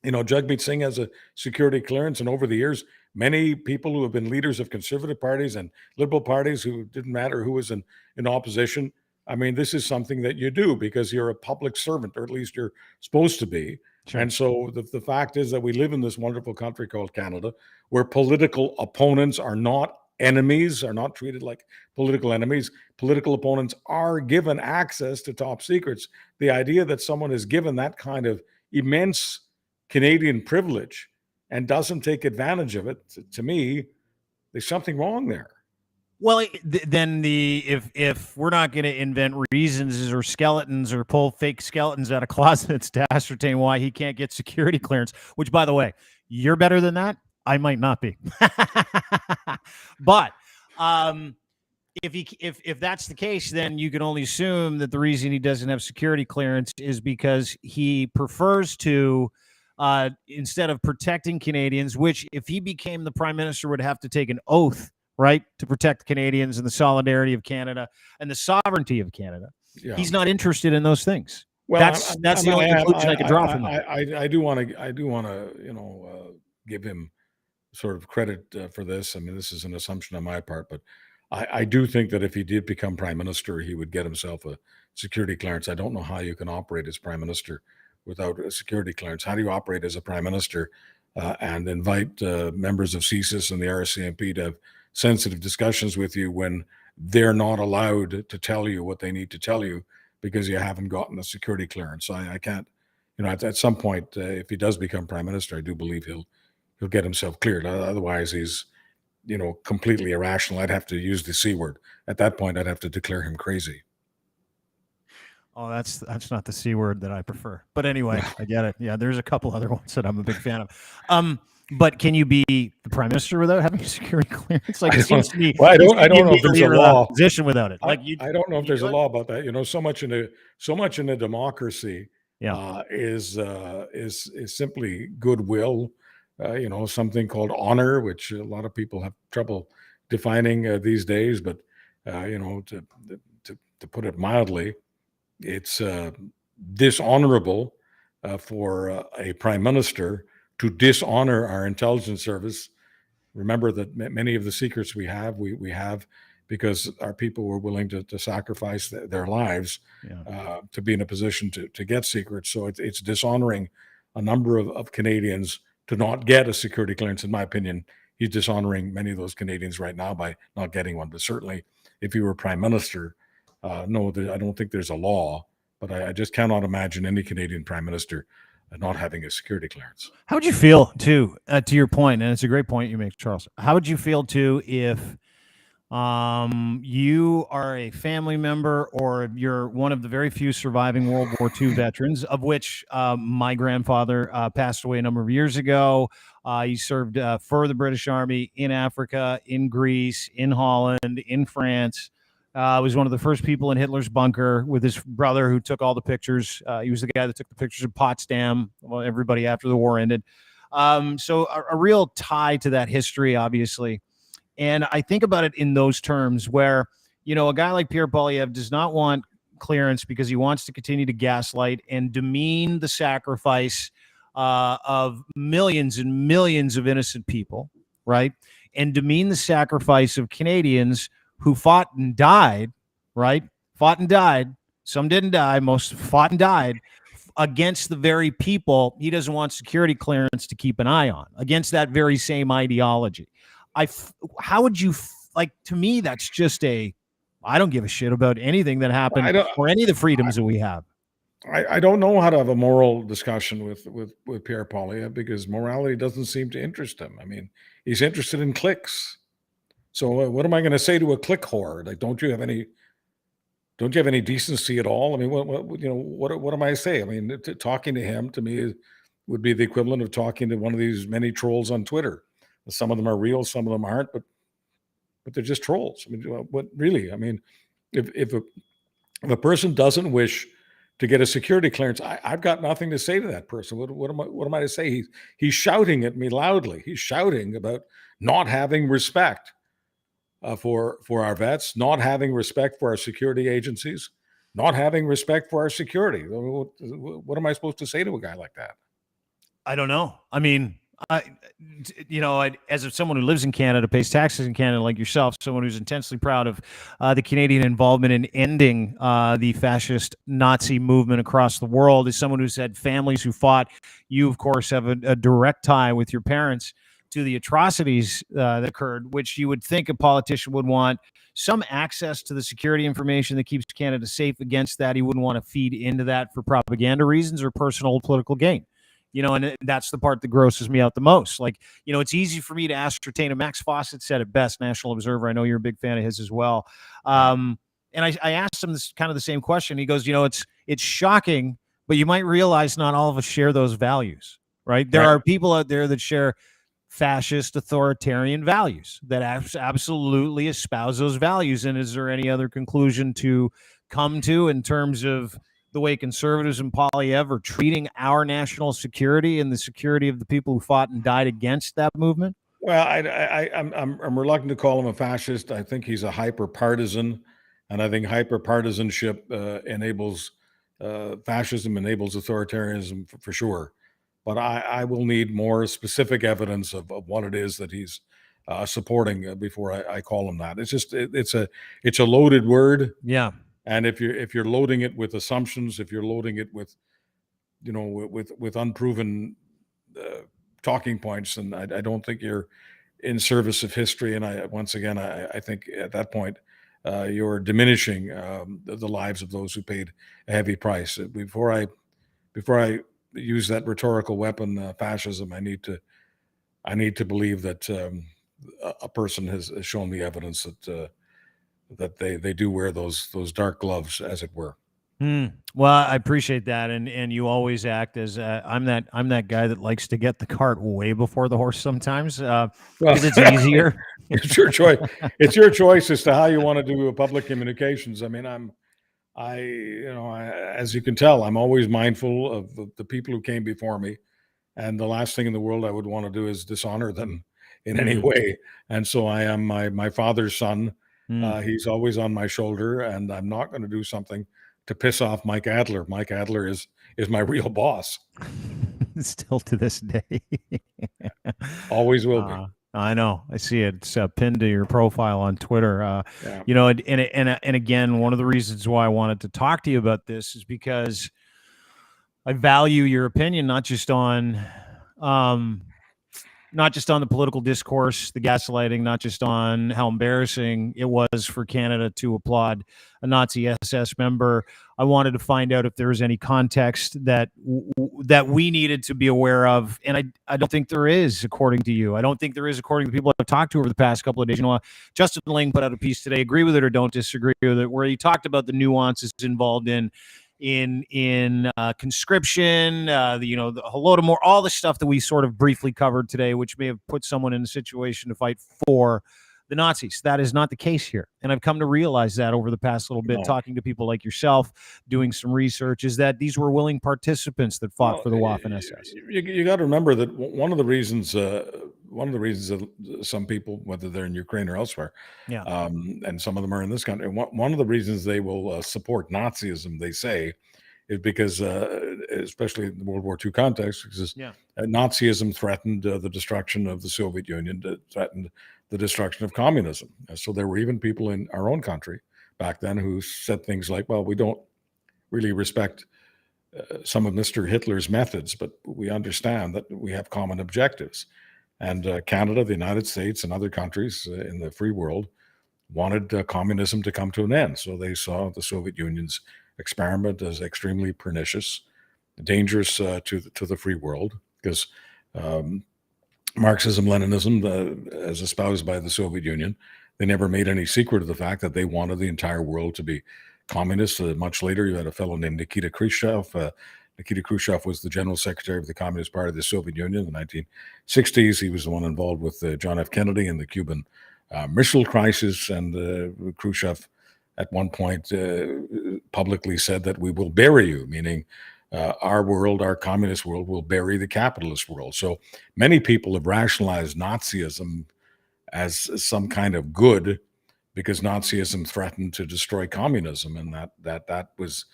Jagmeet Singh has a security clearance, and over the years, many people who have been leaders of conservative parties and liberal parties, who didn't matter who was in opposition. I mean, this is something that you do because you're a public servant, or at least you're supposed to be. Sure. And so the fact is that we live in this wonderful country called Canada, where political opponents are not enemies, are not treated like political enemies. Political opponents are given access to top secrets. The idea that someone is given that kind of immense Canadian privilege and doesn't take advantage of it, to me, there's something wrong there. Well, then if we're not going to invent reasons or skeletons or pull fake skeletons out of closets to ascertain why he can't get security clearance, which, by the way, you're better than that. I might not be, but if that's the case, then you can only assume that the reason he doesn't have security clearance is because he prefers to. Instead of protecting Canadians, which if he became the prime minister would have to take an oath, right, to protect Canadians and the solidarity of Canada and the sovereignty of Canada. Yeah. He's not interested in those things. Well, that's the only conclusion I could draw from that. I do want to, give him sort of credit for this. I mean, this is an assumption on my part, but I do think that if he did become prime minister, he would get himself a security clearance. I don't know how you can operate as prime minister without a security clearance. How do you operate as a prime minister and invite members of CSIS and the RCMP to have sensitive discussions with you when they're not allowed to tell you what they need to tell you because you haven't gotten a security clearance? So I can't, at some point, if he does become prime minister, I do believe he'll get himself cleared. Otherwise, he's, completely irrational. I'd have to use the C word. At that point, I'd have to declare him crazy. Oh, that's not the C word that I prefer. But anyway, I get it. Yeah, there's a couple other ones that I'm a big fan of. But can you be the prime minister without having a security clearance? Like, it seems to me, I don't know if there's a law position without it. Like, I don't know if there's a law about that. So much in a democracy is simply goodwill. Something called honor, which a lot of people have trouble defining these days. But to put it mildly, it's dishonorable for a prime minister to dishonor our intelligence service. Remember that many of the secrets we have because our people were willing to sacrifice their lives to be in a position to get secrets. So it's dishonoring a number of Canadians to not get a security clearance. In my opinion, he's dishonoring many of those Canadians right now by not getting one. But certainly, if he were prime minister, no, I don't think there's a law, but I just cannot imagine any Canadian prime minister not having a security clearance. How would you feel, too, to your point, and it's a great point you make, Charles, how would you feel, too, if you are a family member or you're one of the very few surviving World War II veterans, of which my grandfather passed away a number of years ago. He served for the British Army in Africa, in Greece, in Holland, in France. Was one of the first people in Hitler's bunker with his brother who took all the pictures. He was the guy that took the pictures of Potsdam, everybody after the war ended. So a real tie to that history, obviously. And I think about it in those terms where, a guy like Pierre Poilievre does not want clearance because he wants to continue to gaslight and demean the sacrifice of millions and millions of innocent people, right? And demean the sacrifice of Canadians who fought and died, right? Fought and died. Some didn't die. Most fought and died against the very people he doesn't want security clearance to keep an eye on, against that very same ideology. How would you like, to me, that's just I don't give a shit about anything that happened or any of the freedoms that we have. I don't know how to have a moral discussion with Pierre Poilievre, because morality doesn't seem to interest him. I mean, he's interested in clicks. So what am I going to say to a click whore? Like, don't you have any decency at all? I mean, what am I to say? I mean, talking to him, to me, would be the equivalent of talking to one of these many trolls on Twitter. Some of them are real, some of them aren't, but they're just trolls. I mean, what really? I mean, if a person doesn't wish to get a security clearance, I've got nothing to say to that person. What am I to say? He's shouting at me loudly. He's shouting about not having respect for our vets, not having respect for our security agencies, not having respect for our security. What am I supposed to say to a guy like that? I don't know. I mean, as someone who lives in Canada, pays taxes in Canada like yourself, someone who's intensely proud of the Canadian involvement in ending the fascist Nazi movement across the world, as someone who's had families who fought, you, of course, have a direct tie with your parents to the atrocities that occurred, which you would think a politician would want some access to the security information that keeps Canada safe. Against that, he wouldn't want to feed into that for propaganda reasons or personal political gain. And that's the part that grosses me out the most. Like, it's easy for me to ascertain, and Max Fawcett said it best, National Observer. I know you're a big fan of his as well. And I asked him this kind of the same question. He goes, it's shocking, but you might realize not all of us share those values, right? There are people out there that share fascist authoritarian values, that absolutely espouse those values. And is there any other conclusion to come to in terms of the way conservatives and Poilievre are treating our national security and the security of the people who fought and died against that movement? Well, I'm reluctant to call him a fascist. I think he's a hyper partisan, and I think hyper partisanship enables fascism, enables authoritarianism for sure. But I will need more specific evidence of what it is that he's supporting before I call him that. It's just it's a loaded word. Yeah. And if you're loading it with assumptions, if you're loading it with with unproven talking points, and I don't think you're in service of history. And I think at that point you're diminishing the lives of those who paid a heavy price. Before I use that rhetorical weapon, fascism, I need to believe that a person has shown me evidence that they do wear those dark gloves, as it were. Well, I appreciate that, and you always act as I'm that guy that likes to get the cart way before the horse sometimes, because it's easier. It's your choice. It's your choice as to how you want to do public communications. I mean, as you can tell, I'm always mindful of the people who came before me, and the last thing in the world I would want to do is dishonor them in any way. And so I am my father's son. He's always on my shoulder, and I'm not going to do something to piss off Mike Adler. Mike Adler is my real boss. Still to this day. Always will be. I know. I see it. It's pinned to your profile on Twitter. Yeah. And again, one of the reasons why I wanted to talk to you about this is because I value your opinion, not just on the political discourse, the gaslighting, not just on how embarrassing it was for Canada to applaud a Nazi SS member. I wanted to find out if there was any context that we needed to be aware of. And I don't think there is, according to you. I don't think there is, according to people I've talked to over the past couple of days. Justin Ling put out a piece today, agree with it or don't disagree with it, where he talked about the nuances involved in conscription, the Holodomor, all the stuff that we sort of briefly covered today, which may have put someone in a situation to fight for the Nazis. That is not the case here. And I've come to realize that over the past little bit, talking to people like yourself, doing some research, is that these were willing participants that fought for the Waffen-SS. You got to remember that one of the reasons that some people, whether they're in Ukraine or elsewhere, and some of them are in this country, one of the reasons they will support Nazism, they say, is because, especially in the World War II context, because Nazism threatened the destruction of the Soviet Union, threatened the destruction of communism. So there were even people in our own country back then who said things like, well, we don't really respect some of Mr. Hitler's methods, but we understand that we have common objectives. And Canada, the United States, and other countries in the free world wanted communism to come to an end. So they saw the Soviet Union's experiment as extremely pernicious, dangerous to the free world, because Marxism, Leninism, as espoused by the Soviet Union, they never made any secret of the fact that they wanted the entire world to be communist. Much later, you had a fellow named Nikita Khrushchev. Nikita Khrushchev was the general secretary of the Communist Party of the Soviet Union in the 1960s. He was the one involved with John F. Kennedy in the Cuban Missile Crisis. And Khrushchev, at one point, publicly said that we will bury you, meaning our world, our communist world, will bury the capitalist world. So many people have rationalized Nazism as some kind of good because Nazism threatened to destroy communism, and that was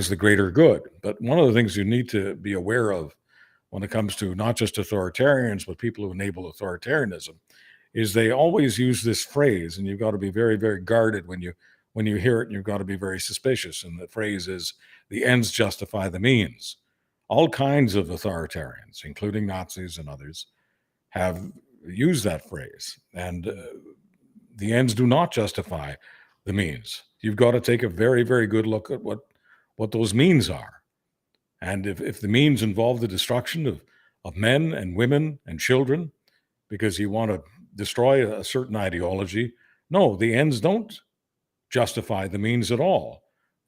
the greater good. But one of the things you need to be aware of when it comes to not just authoritarians, but people who enable authoritarianism, is they always use this phrase, and you've got to be very, very guarded when you hear it, and you've got to be very suspicious. And the phrase is, the ends justify the means. All kinds of authoritarians, including Nazis and others, have used that phrase. And the ends do not justify the means. You've got to take a very, very good look at what those means are. And if the means involve the destruction of men and women and children because you want to destroy a certain ideology, no, the ends don't justify the means at all.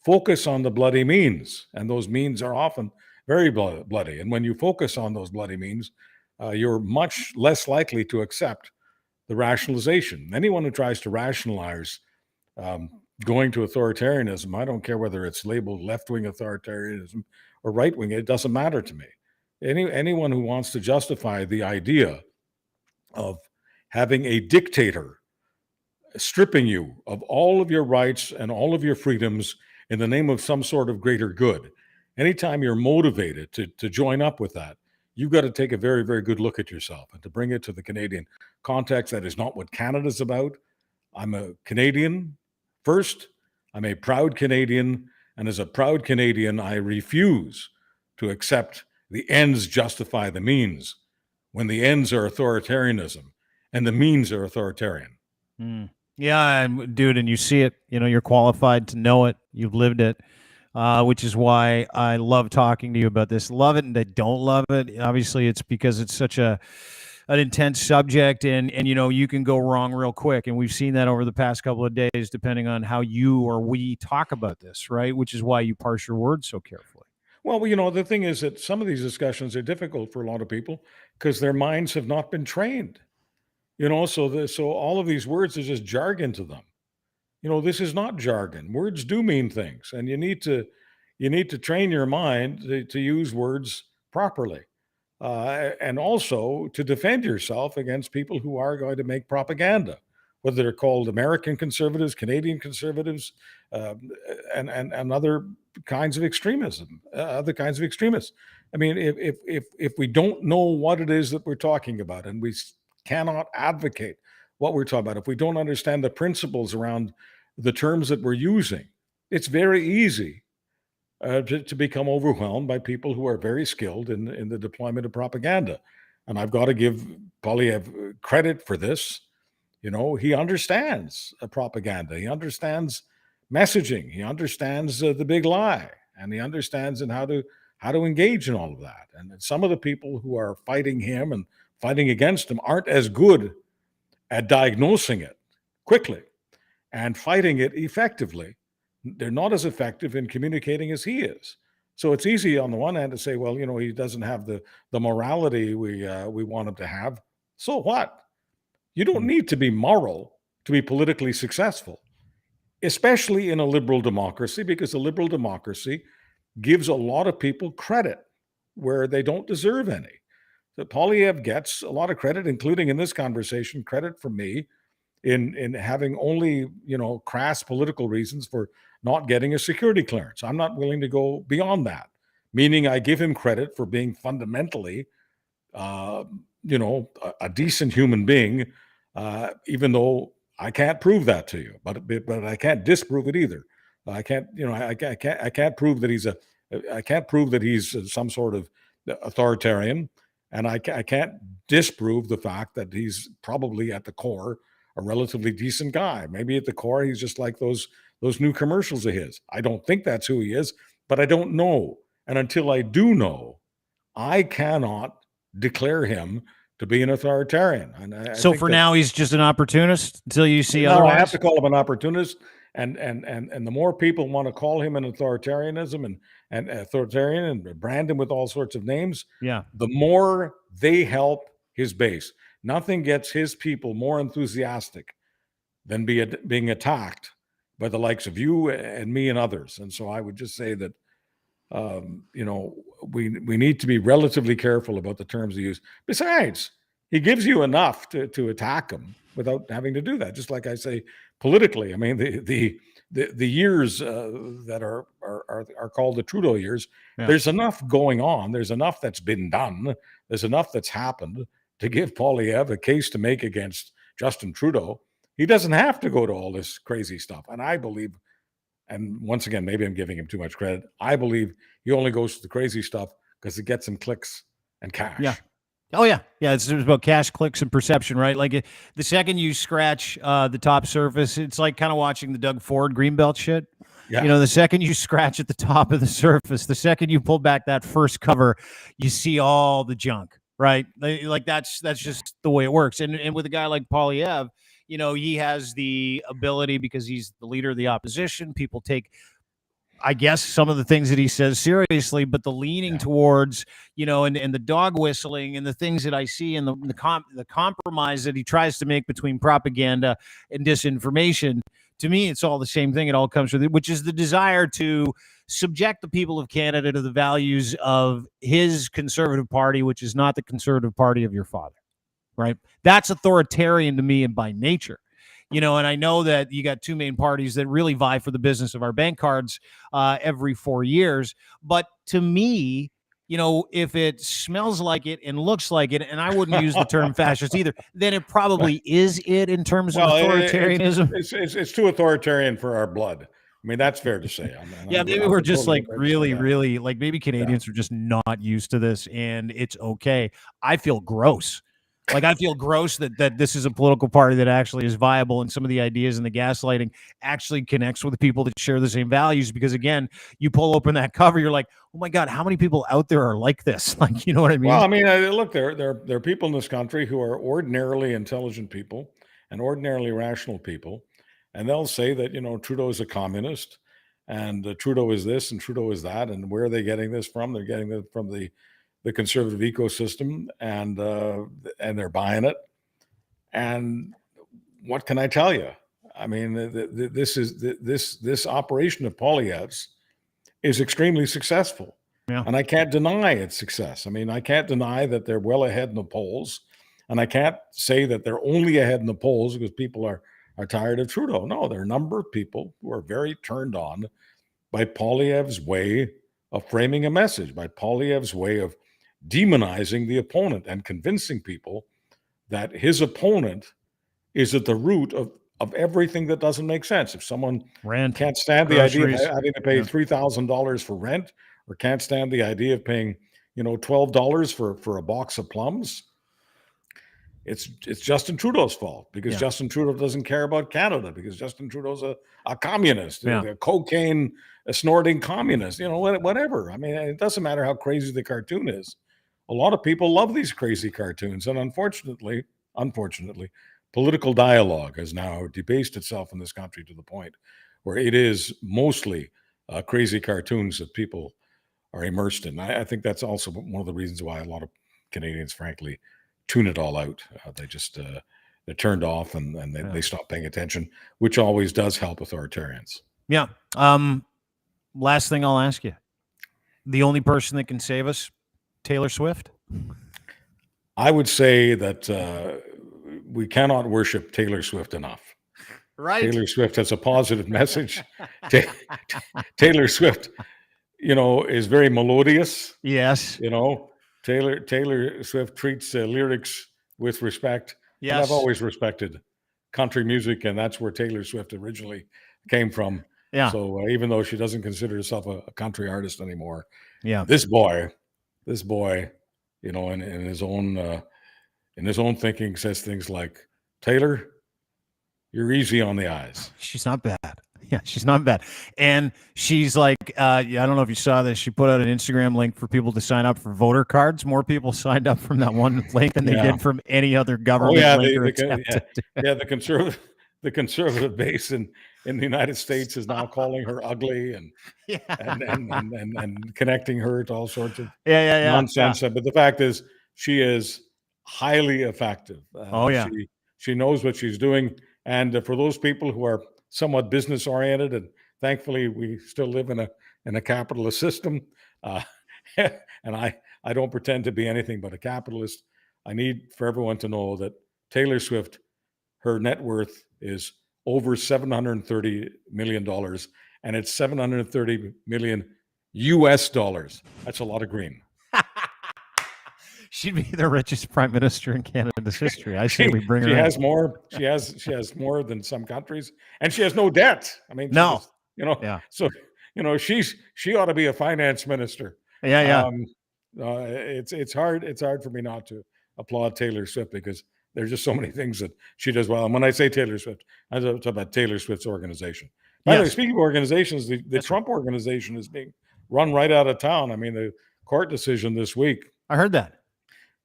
Focus on the bloody means, and those means are often very bloody. And when you focus on those bloody means, you're much less likely to accept the rationalization. Anyone who tries to rationalize going to authoritarianism, I don't care whether it's labeled left-wing authoritarianism or right-wing, it doesn't matter to me. Anyone who wants to justify the idea of having a dictator stripping you of all of your rights and all of your freedoms in the name of some sort of greater good, anytime you're motivated to join up with that, you've got to take a very, very good look at yourself. And to bring it to the Canadian context, that is not what Canada's about. I'm a Canadian first. I'm a proud Canadian. And as a proud Canadian, I refuse to accept the ends justify the means when the ends are authoritarianism and the means are authoritarian. Yeah, and dude, and you see it, you're qualified to know it. You've lived it. Which is why I love talking to you about this. Love it and I don't love it. Obviously, it's because it's such an intense subject, and you can go wrong real quick. And we've seen that over the past couple of days, depending on how you or we talk about this, right? Which is why you parse your words so carefully. Well, the thing is that some of these discussions are difficult for a lot of people because their minds have not been trained. So all of these words are just jargon to them. This is not jargon. Words do mean things, and you need to train your mind to use words properly, and also to defend yourself against people who are going to make propaganda, whether they're called American conservatives, Canadian conservatives, and other kinds of extremism, other kinds of extremists. I mean, if we don't know what it is that we're talking about, and we cannot advocate what we're talking about, if we don't understand the principles around the terms that we're using, it's very easy to become overwhelmed by people who are very skilled in the deployment of propaganda. And I've got to give Polyev credit for this. He understands propaganda. He understands messaging. He understands the big lie, and he understands how to engage in all of that. And some of the people who are fighting him and fighting against him aren't as good at diagnosing it quickly and fighting it effectively. They're not as effective in communicating as he is. So it's easy on the one hand to say, well, he doesn't have the morality we want him to have. So what? You don't need to be moral to be politically successful, especially in a liberal democracy, because a liberal democracy gives a lot of people credit where they don't deserve any. So Polyev gets a lot of credit, including in this conversation, credit from me in having only, crass political reasons for not getting a security clearance. I'm not willing to go beyond that, meaning I give him credit for being fundamentally, a decent human being, even though I can't prove that to you, but I can't disprove it either. I can't prove that he's a I can't prove that he's some sort of authoritarian, and I can't disprove the fact that he's probably at the core a relatively decent guy. Maybe at the core he's just like those new commercials of his. I don't think that's who he is, but I don't know. And until I do know, I cannot declare him to be an authoritarian. And I So think for that, now, he's just an opportunist until you see no, I otherwise. have to call him an opportunist. And the more people want to call him an authoritarianism and authoritarian and brand him with all sorts of names, Yeah. the more they help his base. Nothing gets his people more enthusiastic than being attacked by the likes of you and me and others. And so I would just say that we need to be relatively careful about the terms we use. Besides, he gives you enough to attack him without having to do that. Just like I say, politically, I mean, the years that are called the Trudeau years, Yeah. there's enough going on. There's enough that's been done. There's enough that's happened to give Poilievre a case to make against Justin Trudeau. He doesn't have to go to all this crazy stuff. And I believe, and once again, maybe I'm giving him too much credit, I believe he only goes to the crazy stuff because it gets him clicks and cash. Yeah. Oh yeah, yeah. It's about cash, clicks, and perception, right? Like the second you scratch the top surface, it's like kind of watching the Doug Ford Greenbelt shit. Yeah. You know, the second you scratch at the top of the surface, the second you pull back that first cover, you see all the junk, right? Like that's just the way it works. And with a guy like Poilievre, you know, he has the ability because he's the leader of the opposition. People take, I guess, some of the things that he says seriously, but the leaning towards, you know, and the dog whistling and the things that I see and the compromise that he tries to make between propaganda and disinformation, to me, it's all the same thing. It all comes from it, which is the desire to subject the people of Canada to the values of his Conservative Party, which is not the Conservative Party of your father, right? That's authoritarian to me and by nature. You know, and I know that you got two main parties that really vie for the business of our bank cards every 4 years. But to me, you know, if it smells like it and looks like it, and I wouldn't use the term fascist either, then it probably is it in terms of authoritarianism. It's too authoritarian for our blood. I mean, that's fair to say. Maybe we're just like really like maybe Canadians are just not used to this and it's okay. I feel gross. Like I feel gross that this is a political party that actually is viable and some of the ideas and the gaslighting actually connects with the people that share the same values. Because again, you pull open that cover, you're like, oh my God, how many people out there are like this? Like, you know what I mean? Well, I mean, look, there are people in this country who are ordinarily intelligent people and ordinarily rational people, and they'll say that, you know, Trudeau is a communist and Trudeau is this and Trudeau is that, and where are they getting this from? They're getting it from the conservative ecosystem, and they're buying it. And what can I tell you? I mean, this operation of Poilievre's is extremely successful, and I can't deny its success. I mean, I can't deny that they're well ahead in the polls, and I can't say that they're only ahead in the polls because people are tired of Trudeau. No, there are a number of people who are very turned on by Poilievre's way of framing a message, by Poilievre's way of demonizing the opponent and convincing people that his opponent is at the root of everything that doesn't make sense. If someone can't stand the idea of having to pay $3,000 for rent, or can't stand the idea of paying, you know, $12 for a box of plums, it's Justin Trudeau's fault because Justin Trudeau doesn't care about Canada, because Justin Trudeau's a communist, a cocaine snorting communist, you know, whatever. I mean, it doesn't matter how crazy the cartoon is. A lot of people love these crazy cartoons, and unfortunately, political dialogue has now debased itself in this country to the point where it is mostly crazy cartoons that people are immersed in. I think that's also one of the reasons why a lot of Canadians, frankly, tune it all out. They just they're turned off and they stop paying attention, which always does help authoritarians. Yeah. Last thing I'll ask you: the only person that can save us, Taylor Swift? I would say that we cannot worship Taylor Swift enough. Right. Taylor Swift has a positive message. Taylor Swift, you know, is very melodious. Yes. You know, Taylor Swift treats lyrics with respect. Yes. And I've always respected country music, and that's where Taylor Swift originally came from. Yeah. So even though she doesn't consider herself a country artist anymore, Yeah. this boy, you know, in his own thinking, says things like, "Taylor, you're easy on the eyes." She's not bad. Yeah, she's not bad. And she's like, I don't know if you saw this. She put out an Instagram link for people to sign up for voter cards. More people signed up from that one link than they Yeah. did from any other Oh government yeah, link or attempt. the conservative base in the United States is now calling her ugly and Yeah. and connecting her to all sorts of Yeah. nonsense. But the fact is, she is highly effective. Oh, yeah. She knows what she's doing. And for those people who are somewhat business oriented, and thankfully we still live in a capitalist system, and I don't pretend to be anything but a capitalist. I need for everyone to know that Taylor Swift, her net worth is over $730 million, and it's 730 million US dollars. That's a lot of green. She'd be the richest prime minister in Canada's history. I say we bring her She in. has more. She has more than some countries, and she has no debt. I mean, No. yeah. So she ought to be a finance minister. Yeah. It's hard for me not to applaud Taylor Swift, because there's just so many things that she does well. And when I say Taylor Swift, I talk about Taylor Swift's organization. By the way, speaking of organizations, the Trump organization is being run right out of town. I mean, the court decision this week, I heard that,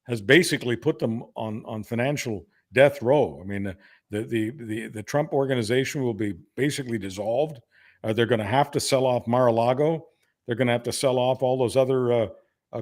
has basically put them on financial death row. I mean, the Trump organization will be basically dissolved. They're going to have to sell off Mar-a-Lago. They're going to have to sell off all those other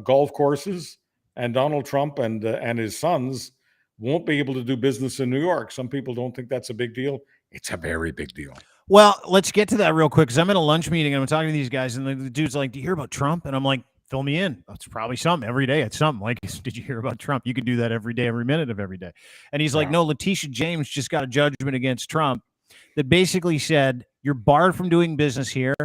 golf courses. And Donald Trump and his sons won't be able to do business in New York. Some people don't think that's a big deal. It's a very big deal. Well, let's get to that real quick, because I'm in a lunch meeting and I'm talking to these guys, and the dude's like, "Do you hear about Trump?" And I'm like, "Fill me in." It's probably something every day. It's something like, "Did you hear about Trump?" You could do that every day, every minute of every day. And he's like, "No, Letitia James just got a judgment against Trump that basically said you're barred from doing business here.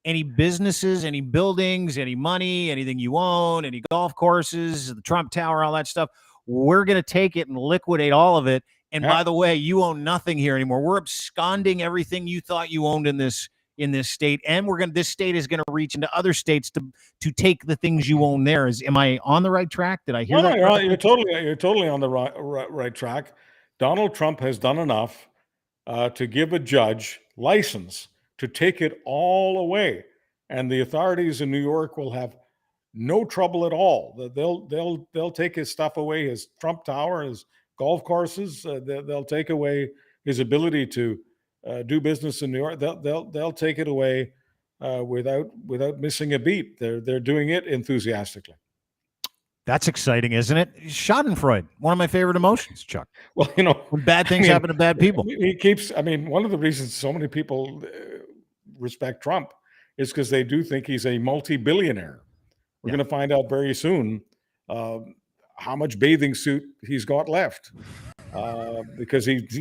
Any businesses, any buildings, any money, anything you own, any golf courses, the Trump Tower, all that stuff, we're going to take it and liquidate all of it. And by the way, you own nothing here anymore. We're absconding everything you thought you owned in this state, and this state is going to reach into other states to take the things you own there." Am I on the right track? Did I hear that? No, you're totally on the right track. Donald Trump has done enough to give a judge license to take it all away, and the authorities in New York will have no trouble at all. They'll take his stuff away, his Trump Tower, his golf courses. They'll take away his ability to do business in New York. They'll take it away without missing a beat. They're doing it enthusiastically. That's exciting, isn't it? Schadenfreude, one of my favorite emotions, Chuck. Well, when bad things happen to bad people. One of the reasons so many people respect Trump is because they do think he's a multi-billionaire. We're going to find out very soon how much bathing suit he's got left, because it's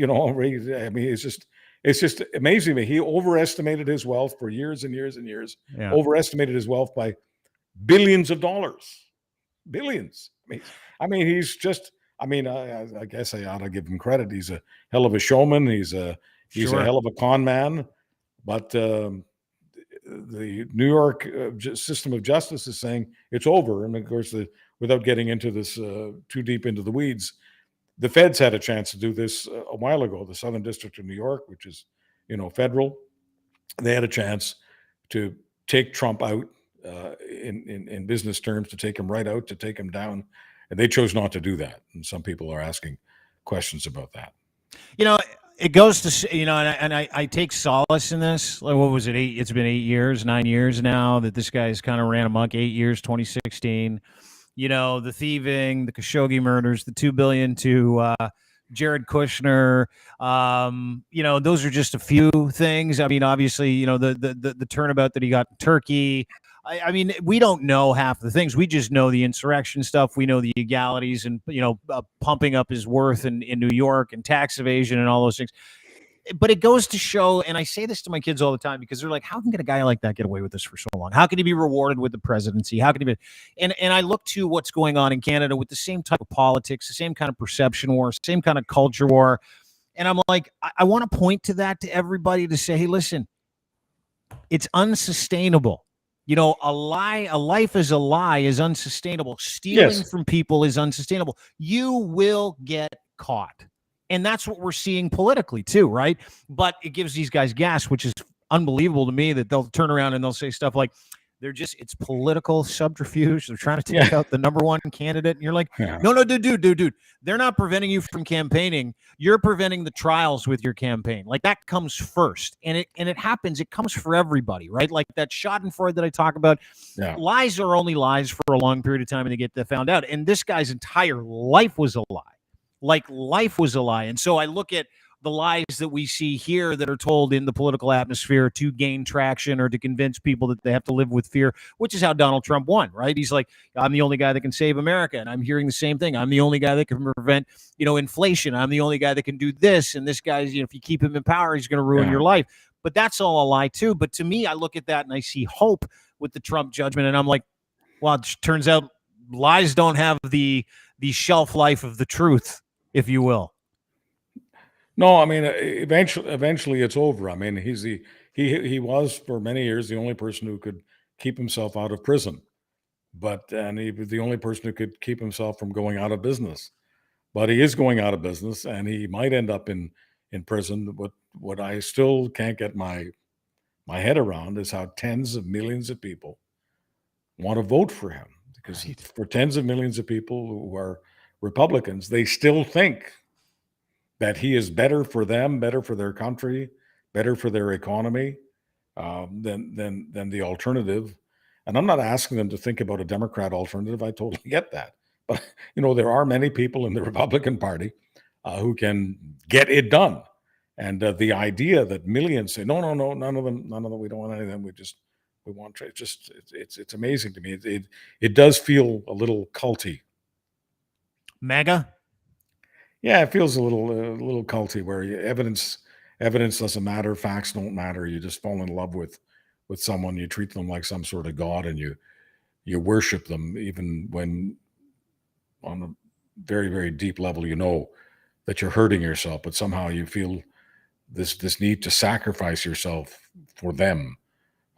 just amazing to me. He overestimated his wealth for years and years and years. Yeah. Overestimated his wealth by billions of dollars. Billions. He's just. I guess I ought to give him credit. He's a hell of a showman. He's a hell of a con man. But the New York system of justice is saying it's over. And of course, without getting into this too deep into the weeds, the feds had a chance to do this a while ago. The Southern District of New York, which is, federal, they had a chance to take Trump out in business terms, to take him right out, to take him down. And they chose not to do that. And some people are asking questions about that. It goes to, and I take solace in this. What was it? It's been 9 years now that this guy's kind of ran amok. 8 years, 2016. The thieving, the Khashoggi murders, the $2 billion to Jared Kushner. Those are just a few things. Obviously, the turnabout that he got in Turkey. We don't know half the things. We just know the insurrection stuff. We know the legalities and, pumping up his worth in New York and tax evasion and all those things. But it goes to show, and I say this to my kids all the time, because they're like, how can a guy like that get away with this for so long? How can he be rewarded with the presidency? How can he be? And I look to what's going on in Canada with the same type of politics, the same kind of perception war, same kind of culture war. And I'm like, I want to point to that to everybody to say, hey, listen, It's unsustainable. You know, a life is a lie is unsustainable. Stealing Yes. from people is unsustainable. You will get caught. And that's what we're seeing politically too, right? But it gives these guys gas, which is unbelievable to me that they'll turn around and they'll say stuff like, it's political subterfuge. They're trying to take Yeah. out the number one candidate. And you're like, Yeah. no, dude. They're not preventing you from campaigning. You're preventing the trials with your campaign. Like, that comes first. And it happens. It comes for everybody, right? Like that Schadenfreude that I talk about. Yeah. Lies are only lies for a long period of time and they get found out. And this guy's entire life was a lie. Like, life was a lie. And so I look at the lies that we see here that are told in the political atmosphere to gain traction or to convince people that they have to live with fear, which is how Donald Trump won, right? He's like, I'm the only guy that can save America. And I'm hearing the same thing. I'm the only guy that can prevent, inflation. I'm the only guy that can do this. And this guy's, if you keep him in power, he's going to ruin your life. But that's all a lie too. But to me, I look at that and I see hope with the Trump judgment. And I'm like, well, it turns out lies don't have the shelf life of the truth, if you will. No, I mean, eventually it's over. I mean, he was for many years the only person who could keep himself out of prison, and he was the only person who could keep himself from going out of business. But he is going out of business, and he might end up in prison. What I still can't get my head around is how tens of millions of people want to vote for him, because for tens of millions of people who are Republicans, they still think that he is better for them, better for their country, better for their economy than the alternative. And I'm not asking them to think about a Democrat alternative. I totally get that. But, there are many people in the Republican Party who can get it done. And the idea that millions say, no, none of them, we don't want any of them. We want trade. It's amazing to me. It does feel a little culty. MAGA? Yeah, it feels a little culty, where evidence doesn't matter, facts don't matter. You just fall in love with someone, you treat them like some sort of god, and you worship them, even when on a very, very deep level that you're hurting yourself, but somehow you feel this need to sacrifice yourself for them,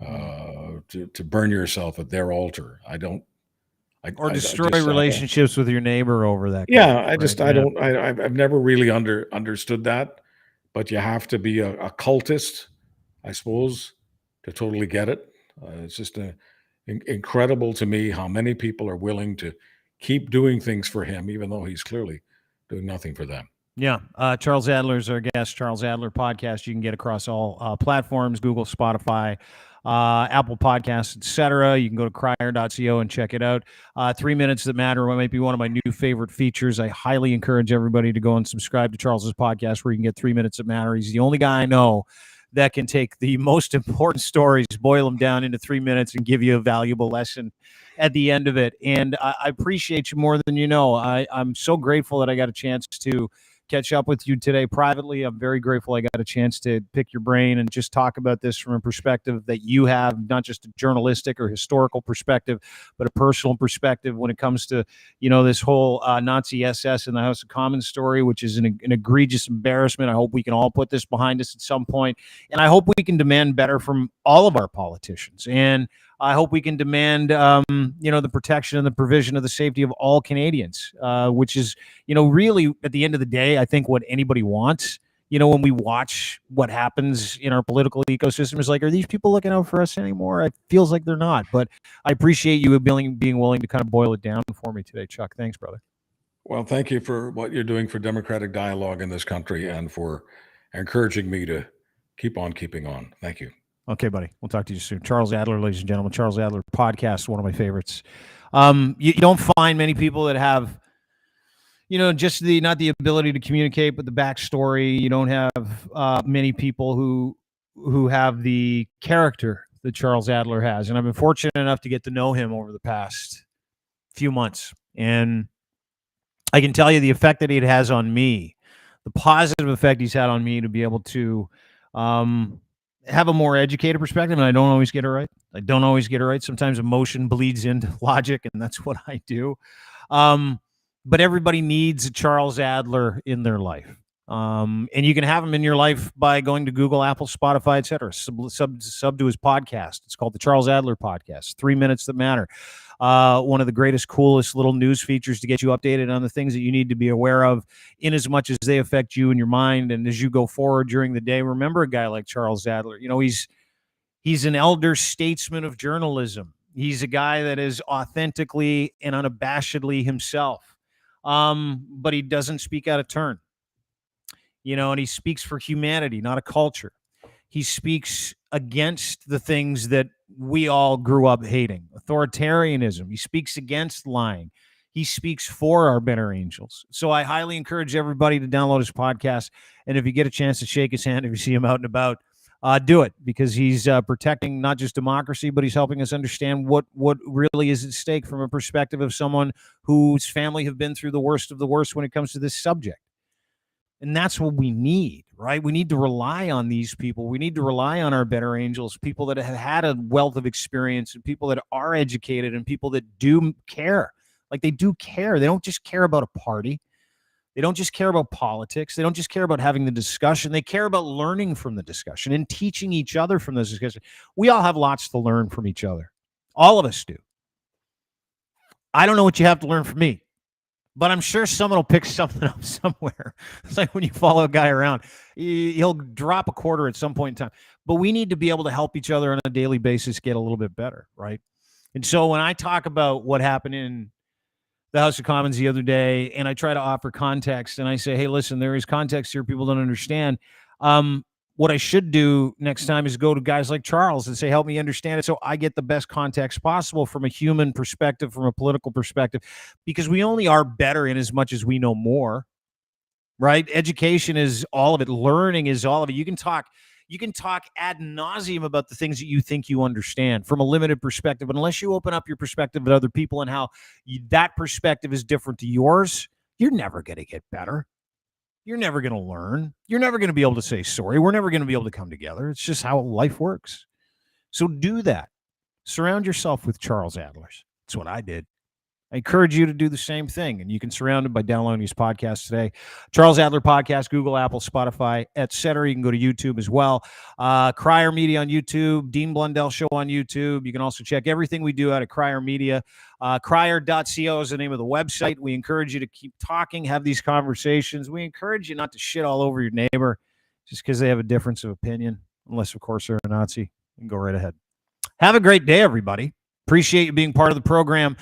to burn yourself at their altar. Or destroy relationships with your neighbor over that. Yeah, I've never really understood that, but you have to be a cultist, I suppose, to totally get it. It's just incredible to me how many people are willing to keep doing things for him, even though he's clearly doing nothing for them. Yeah. Charles Adler is our guest. Charles Adler podcast. You can get across all platforms: Google, Spotify, Apple Podcasts, etc. You can go to crier.co and check it out. 3 Minutes That Matter might be one of my new favorite features. I highly encourage everybody to go and subscribe to Charles's podcast, where you can get 3 Minutes That Matter. He's the only guy I know that can take the most important stories, boil them down into 3 minutes, and give you a valuable lesson at the end of it. And I appreciate you more than you know. I'm so grateful that I got a chance to catch up with you today privately. I'm very grateful I got a chance to pick your brain and just talk about this from a perspective that you have, not just a journalistic or historical perspective, but a personal perspective when it comes to, this whole Nazi SS in the House of Commons story, which is an egregious embarrassment. I hope we can all put this behind us at some point. And I hope we can demand better from all of our politicians. And I hope we can demand, the protection and the provision of the safety of all Canadians, which is, really at the end of the day, I think what anybody wants. When we watch what happens in our political ecosystem, is like, are these people looking out for us anymore? It feels like they're not. But I appreciate you being willing to kind of boil it down for me today, Chuck. Thanks, brother. Well, thank you for what you're doing for democratic dialogue in this country, and for encouraging me to keep on keeping on. Thank you. Okay, buddy. We'll talk to you soon. Charles Adler, ladies and gentlemen. Charles Adler podcast, one of my favorites. You don't find many people that have, just not the ability to communicate, but the backstory. You don't have many people who have the character that Charles Adler has. And I've been fortunate enough to get to know him over the past few months. And I can tell you the effect that it has on me, the positive effect he's had on me, to be able to have a more educated perspective. And I don't always get it right. Sometimes emotion bleeds into logic, and that's what I do. But everybody needs a Charles Adler in their life. And you can have him in your life by going to Google, Apple, Spotify, etc. Sub to his podcast. It's called the Charles Adler Podcast. 3 Minutes That Matter. One of the greatest, coolest little news features to get you updated on the things that you need to be aware of, in as much as they affect you and your mind. And as you go forward during the day, remember a guy like Charles Adler. You know, he's an elder statesman of journalism. He's a guy that is authentically and unabashedly himself. But he doesn't speak out of turn. You know, and he speaks for humanity, not a culture. He speaks against the things that we all grew up hating. Authoritarianism. He speaks against lying. He speaks for our better angels. So I highly encourage everybody to download his podcast. And if you get a chance to shake his hand, if you see him out and about, do it, because he's protecting not just democracy, but he's helping us understand what really is at stake from a perspective of someone whose family have been through the worst of the worst when it comes to this subject. And that's what we need, right? We need to rely on these people. We need to rely on our better angels, people that have had a wealth of experience, and people that are educated, and people that do care. Like, they do care. They don't just care about a party. They don't just care about politics. They don't just care about having the discussion. They care about learning from the discussion and teaching each other from this discussion. We all have lots to learn from each other. All of us do. I don't know what you have to learn from me, but I'm sure someone will pick something up somewhere. It's like when you follow a guy around, he'll drop a quarter at some point in time. But we need to be able to help each other on a daily basis get a little bit better, right? And so when I talk about what happened in the House of Commons the other day, and I try to offer context, and I say, hey, listen, there is context here people don't understand. What I should do next time is go to guys like Charles and say, help me understand it so I get the best context possible from a human perspective, from a political perspective, because we only are better in as much as we know more, right? Education is all of it. Learning is all of it. You can talk ad nauseum about the things that you think you understand from a limited perspective, but unless you open up your perspective to other people and how that perspective is different to yours, you're never going to get better. You're never going to learn. You're never going to be able to say sorry. We're never going to be able to come together. It's just how life works. So do that. Surround yourself with Charles Adlers. That's what I did. I encourage you to do the same thing, and you can surround him by downloading his podcast today. Charles Adler Podcast, Google, Apple, Spotify, etc. You can go to YouTube as well. Crier Media on YouTube, Dean Blundell Show on YouTube. You can also check everything we do out at Crier Media. Crier.co is the name of the website. We encourage you to keep talking, have these conversations. We encourage you not to shit all over your neighbor just because they have a difference of opinion, unless, of course, they're a Nazi. You can go right ahead. Have a great day, everybody. Appreciate you being part of the program.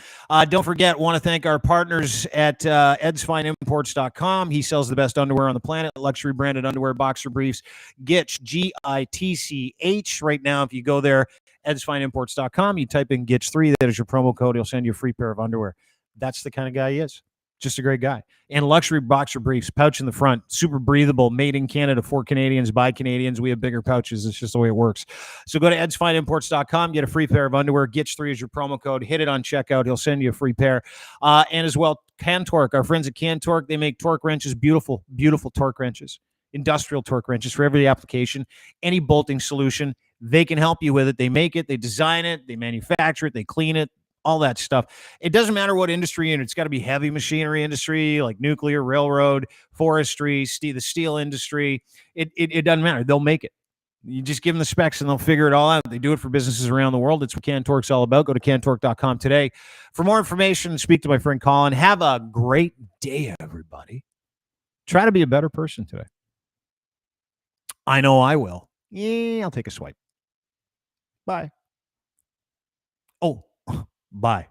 Don't forget, want to thank our partners at edsfineimports.com. He sells the best underwear on the planet, luxury branded underwear, boxer briefs, Gitch, Gitch. Right now, if you go there, edsfineimports.com, you type in Gitch3, that is your promo code. He'll send you a free pair of underwear. That's the kind of guy he is. Just a great guy. And luxury boxer briefs, pouch in the front, super breathable, made in Canada for Canadians, by Canadians. We have bigger pouches. It's just the way it works. So go to edsfineimports.com, get a free pair of underwear. Gitch3 is your promo code. Hit it on checkout. He'll send you a free pair. And as well, Cantork, our friends at Cantork, they make torque wrenches, beautiful, beautiful torque wrenches, industrial torque wrenches for every application, any bolting solution. They can help you with it. They make it, they design it, they manufacture it, they clean it, all that stuff. It doesn't matter what industry you're in. It's got to be heavy machinery industry, like nuclear, railroad, forestry, the steel industry. It doesn't matter. They'll make it. You just give them the specs and they'll figure it all out. They do it for businesses around the world. It's what Cantork's all about. Go to cantork.com today for more information. Speak to my friend Colin. Have a great day, everybody. Try to be a better person today. I know I will. Yeah, I'll take a swipe. Bye. Oh, bye.